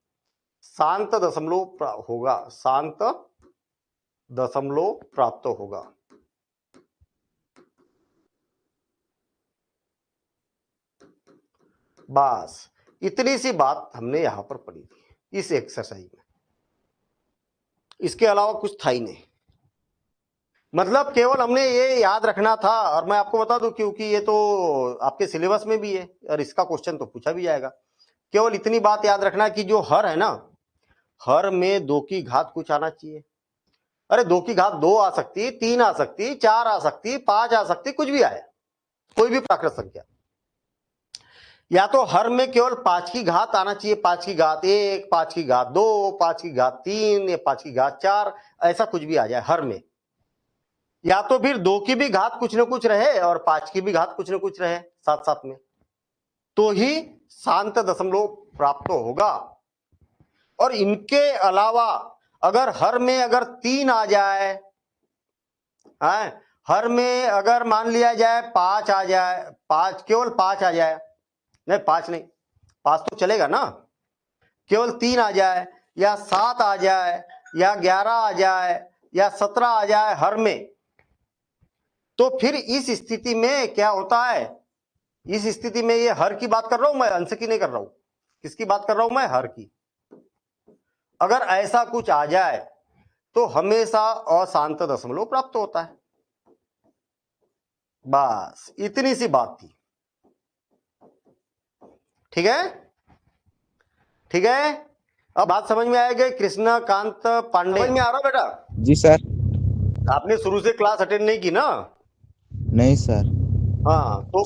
शांत दशमलव होगा, शांत दशमलव प्राप्त होगा। बस इतनी सी बात हमने यहां पर पढ़ी थी इस एक्सरसाइज में, इसके अलावा कुछ था ही नहीं। मतलब केवल हमने ये याद रखना था, और मैं आपको बता दूं क्योंकि ये तो आपके सिलेबस में भी है और इसका क्वेश्चन तो पूछा भी जाएगा। केवल इतनी बात याद रखना कि जो हर है ना, हर में 2 की घात कुछ आना चाहिए। अरे 2 की घात 2 आ सकती, 3 आ सकती, 4 आ सकती, 5 आ सकती, कुछ भी आए, कोई भी प्राकृत संख्या। या तो हर में केवल 5 की घात आना चाहिए, 5 की घात 1, 5 की घात 2, 5 की घात 3 या 5 की घात 4, ऐसा कुछ भी आ जाए हर में। या तो फिर 2 की भी घात कुछ ना कुछ रहे और 5 की भी घात कुछ ना कुछ रहे साथ साथ में, तो ही शांत दशमलव प्राप्त होगा। और इनके अलावा अगर हर में अगर 3 आ जाए, हर में अगर मान लिया जाए 5 आ जाए, 5 केवल 5 आ जाए, नहीं 5 नहीं, 5 तो चलेगा ना, केवल 3 आ जाए या 7 आ जाए या 11 आ जाए या 17 आ जाए हर में, तो फिर इस स्थिति में क्या होता है, इस स्थिति में ये हर की बात कर रहा हूं मैं, अंश की नहीं कर रहा हूं। किसकी बात कर रहा हूं मैं? हर की। अगर ऐसा कुछ आ जाए तो हमेशा अशांत दशमलव प्राप्त होता है। बस इतनी सी बात थी। ठीक है, ठीक है। अब बात समझ में आएगी? कृष्णकांत पांडे समझ में आ रहा बेटा? जी सर। आपने शुरू से क्लास अटेंड नहीं की ना? नहीं सर। हाँ, तो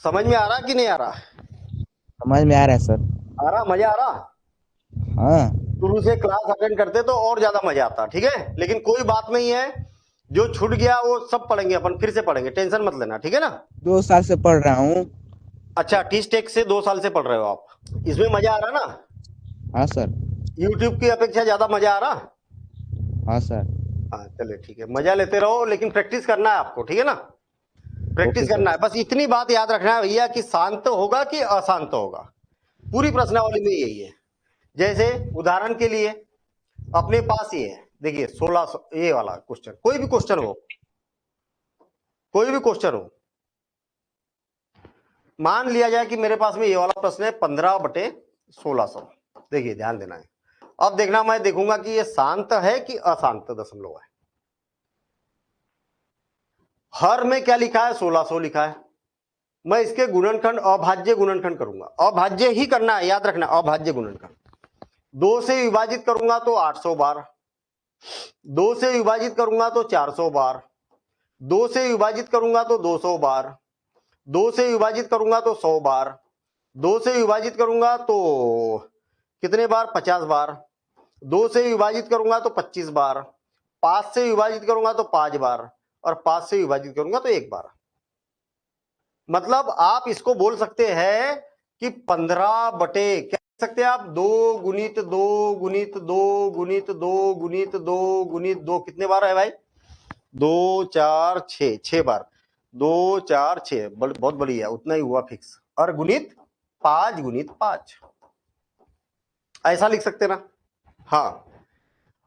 समझ में आ रहा कि नहीं आ रहा? समझ में आ रहा है सर। आ रहा, मजा आ रहा? हाँ शुरू से क्लास अटेंड करते तो और ज्यादा मजा आता। ठीक है, लेकिन कोई बात नहीं है, जो छूट गया वो सब पढ़ेंगे अपन, फिर से पढ़ेंगे, टेंशन मत लेना। ठीक है ना? 2 साल से पढ़ रहा हूँ। अच्छा, टीच टेक से 2 साल से पढ़ रहे हो आप, इसमें मजा आ रहा ना? हाँ सर। यूट्यूब की अपेक्षा ज्यादा मजा आ रहा? हाँ सर। हाँ चलिए ठीक है, मजा लेते रहो, लेकिन प्रैक्टिस करना है आपको। ठीक है ना? प्रैक्टिस ओके करना है, सर। बस इतनी बात याद रखना है भैया कि शांत होगा कि अशांत होगा, पूरी प्रश्नावली में यही है। जैसे उदाहरण के लिए अपने पास ये है, देखिए 1600, ये वाला क्वेश्चन, कोई भी क्वेश्चन हो, कोई भी क्वेश्चन हो, मान लिया जाए कि मेरे पास में ये वाला प्रश्न है 15/1600। देखिए ध्यान देना है, अब देखना, मैं देखूंगा कि ये शांत है कि अशांत दशमलव है। हर में क्या लिखा है? 1600 लिखा है। मैं इसके गुणनखंड, अभाज्य गुणनखंड करूंगा, अभाज्य ही करना है, याद रखना, अभाज्य गुणनखंड। 2 से विभाजित करूंगा तो 800 बार, 2 से विभाजित करूंगा तो 400 बार, 2 से विभाजित करूंगा तो 200 बार, 2 से विभाजित करूंगा तो 100 बार, 2 से विभाजित करूंगा तो कितने बार? 50 बार, 2 से विभाजित करूंगा तो 25 बार, 5 से विभाजित करूंगा तो 5 बार, और 5 से विभाजित करूंगा तो 1 बार। मतलब आप इसको बोल सकते हैं कि 15 बटे, क्या कह सकते हैं आप? 2 गुणित 2 गुणित 2 गुणित 2 गुणित 2 गुणित 2, कितने बार है भाई? 2 4 6, 6 बार, 2 4 6, बहुत बढ़िया, उतना ही हुआ फिक्स। और गुणित 5 गुणित 5, ऐसा लिख सकते ना? हाँ।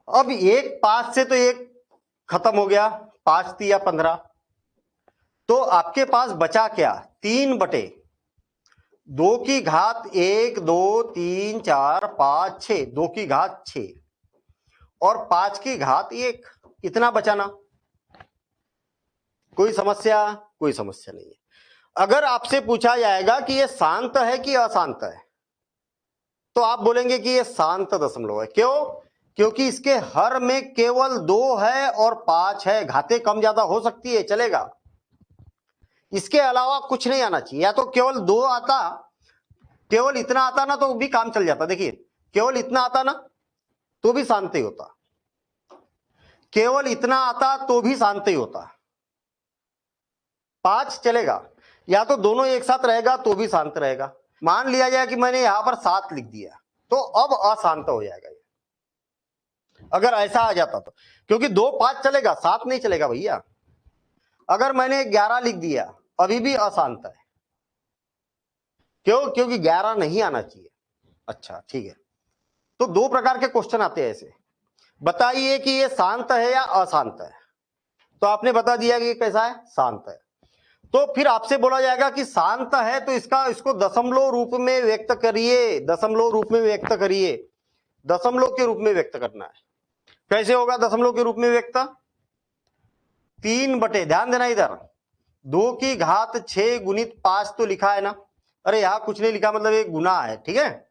अब एक 5 से तो एक खत्म हो गया, 5 तिया 15, तो आपके पास बचा क्या? 3/2 की घात 1 2 3 4 5 6, 2 की घात 6 और 5 की घात 1, इतना बचाना। कोई समस्या? कोई समस्या नहीं है। अगर आपसे पूछा जाएगा कि ये शांत है कि अशांत है, तो आप बोलेंगे कि ये शांत दशमलव है। क्यों? क्योंकि इसके हर में केवल 2 है और 5 है, घातें कम ज्यादा हो सकती है, चलेगा। इसके अलावा कुछ नहीं आना चाहिए, या तो केवल 2 आता, केवल इतना आता ना तो भी काम चल जाता। देखिए केवल इतना आता ना तो भी शांत ही होता, केवल इतना आता तो भी शांत ही होता। 5 चलेगा, या तो दोनों एक साथ रहेगा तो भी शांत रहेगा। मान लिया जाए कि मैंने यहां पर 7 लिख दिया, तो अब अशांत हो जाएगा ये। अगर ऐसा आ जाता तो, क्योंकि 2 5 चलेगा, 7 नहीं चलेगा भैया। अगर मैंने 11 लिख दिया अभी भी अशांत है। क्यों? क्योंकि 11 नहीं आना चाहिए। अच्छा ठीक है, तो 2 प्रकार के क्वेश्चन आते हैं ऐसे, बताइए कि ये शांत है या अशांत है। तो आपने बता दिया कि ये कैसा है, शांत है। तो फिर आपसे बोला जाएगा कि शांत है तो इसको दशमलव रूप में व्यक्त करिए, दशमलव रूप में व्यक्त करिए, दशमलव के रूप में व्यक्त करना है। कैसे होगा दशमलव के रूप में व्यक्त? 3 बटे, ध्यान देना इधर, 2 की घात 6 गुणित 5 तो लिखा है ना, अरे यहां कुछ नहीं लिखा, मतलब एक गुना है, ठीक है।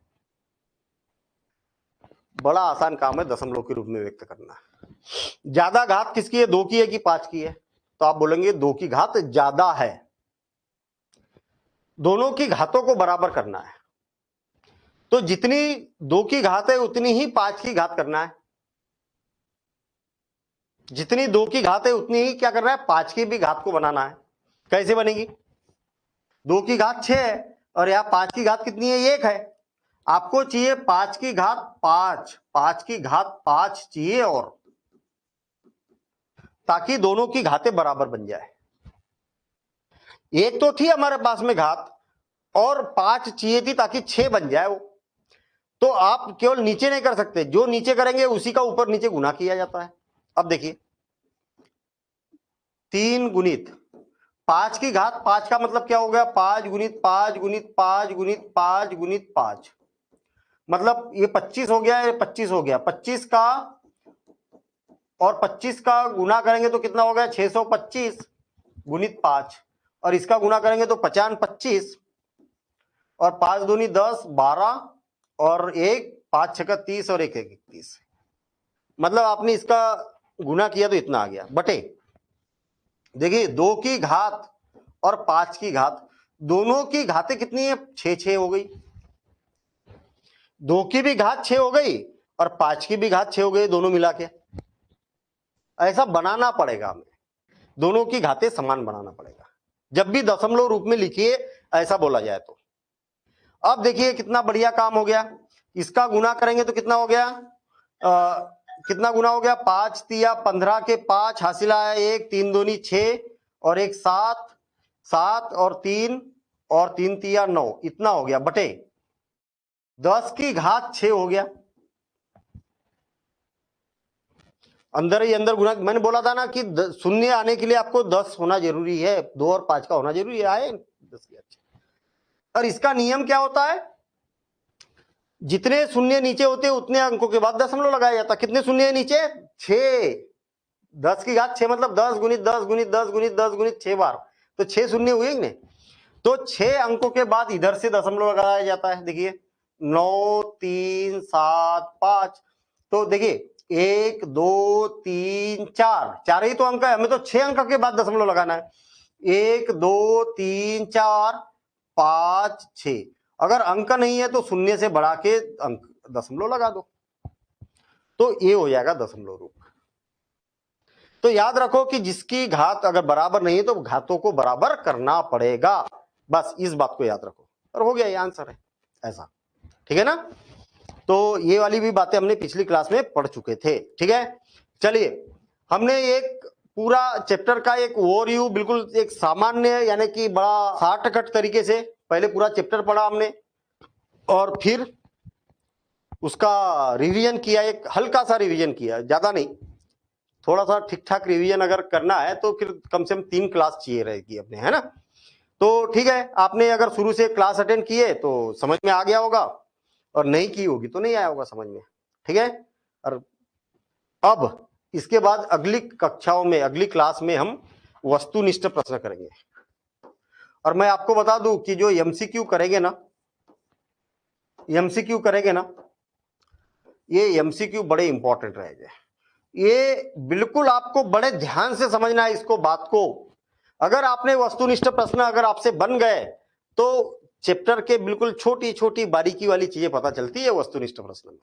बड़ा आसान काम है दशमलव के रूप में व्यक्त करना। ज्यादा घात किसकी है, 2 की है कि 5 की है? तो आप बोलेंगे 2 की घात ज्यादा है। दोनों की घातों को बराबर करना है, तो जितनी 2 की घात है उतनी ही 5 की घात करना है। जितनी 2 की घात है उतनी ही क्या करना है, 5 की भी घात को बनाना है। कैसे बनेगी? 2 की घात 6 है और यहां 5 की घात कितनी है, 1 है। आपको चाहिए 5 की घात 5, 5 की घात 5 चाहिए, और ताकि दोनों की घातें बराबर बन जाए। एक तो थी हमारे पास में घात, और 5 चाहिए थी ताकि 6 बन जाए वो। तो आप केवल नीचे नहीं कर सकते, जो नीचे करेंगे उसी का ऊपर नीचे गुना किया जाता है। अब देखिए 3 गुणित 5 की घात 5 का मतलब क्या हो गया, 5 गुणित 5 गुणित 5 गुणित 5 गुणित 5, मतलब ये 25 हो गया, ये 25 हो गया। 25 का और 25 का गुना करेंगे तो कितना हो गया, 625 गुणित 5, और इसका गुना करेंगे तो 50 25, और 5 दूनी 10 12, और 1 5 6 30, और 1 1 31, मतलब आपने इसका गुना किया तो इतना आ गया बटे। देखिए 2 की घात और 5 की घात, दोनों की घातें कितनी है, 6 6 हो गई। 2 की भी घात 6 हो गई और 5 की भी घात 6 हो गई, दोनों मिला के। ऐसा बनाना पड़ेगा हमें, दोनों की घातें समान बनाना पड़ेगा जब भी दशमलव रूप में लिखिए, ऐसा बोला जाए तो। अब देखिए कितना बढ़िया काम हो गया, इसका गुना करेंगे तो कितना हो गया, कितना गुना हो गया, 5 तिया 15 के 5 हासिल आया 1, 3 दूनी 6, और 1 7, 7 और 3 तिया 9, इतना हो गया बटे 10 की घात 6 हो गया। अंदर ही अंदर गुना, मैंने बोला था ना कि शून्य आने के लिए आपको 10 होना जरूरी है, 2 और 5 का होना जरूरी है, आए 10 की अच्छी। और इसका नियम क्या होता है, जितने शून्य नीचे होते हैं उतने अंकों के बाद दशमलव लगाया जाता है। कितने शून्य है नीचे, 6, 10 की घात 6 मतलब 10 गुणित 10 गुणित 10 गुणित 10 गुणित 6 बार, तो 6 शून्य हुए नहीं, तो 6 अंकों के बाद इधर से दशमलव लगाया जाता है। देखिए 9 3 7 5, तो देखिए 1 2 3 4, चार ही तो अंक है, हमें तो 6 अंक के बाद दशमलव लगाना है। 1 2 3 4 5 6, अगर अंक नहीं है तो शून्य से बढ़ा के अंक दशमलव लगा दो, तो ये हो जाएगा दशमलव रूप। तो याद रखो कि जिसकी घात अगर बराबर नहीं है तो घातों को बराबर करना पड़ेगा, बस इस बात को याद रखो, और हो गया, ये आंसर है ऐसा, ठीक है ना। तो ये वाली भी बातें हमने पिछली क्लास में पढ़ चुके थे, ठीक है। चलिए हमने एक पूरा चैप्टर का एक ओवरव्यू, बिल्कुल एक सामान्य यानी कि बड़ा शॉर्टकट तरीके से पहले पूरा चैप्टर पढ़ा हमने, और फिर उसका रिवीजन किया, एक हल्का सा रिवीजन किया, ज्यादा नहीं, थोड़ा सा ठीक ठाक रिवीजन अगर करना है तो फिर कम से कम 3 क्लास चाहिए रहेगी अपने, है ना। तो ठीक है, आपने अगर शुरू से क्लास अटेंड किए तो समझ में आ गया होगा, और नहीं की होगी तो नहीं आया होगा समझ में, ठीक है। और अब इसके बाद अगली कक्षाओं में, अगली क्लास में हम वस्तुनिष्ठ प्रश्न करेंगे। और मैं आपको बता दूं कि जो एमसीक्यू करेंगे ना, एमसीक्यू करेंगे ना, ये एमसीक्यू बड़े इंपॉर्टेंट रहेंगे। ये बिल्कुल आपको बड़े ध्यान से समझना है इसको, बात को। अगर आपने वस्तुनिष्ठ प्रश्न अगर आपसे बन गए तो चैप्टर के बिल्कुल छोटी छोटी बारीकी वाली चीजें पता चलती है वस्तुनिष्ठ प्रश्न में,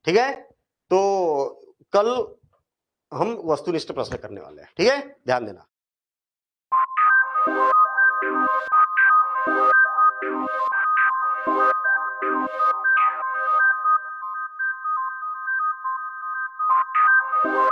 ठीक है। तो कल हम वस्तुनिष्ठ प्रश्न करने वाले हैं, ठीक है, ध्यान देना। है।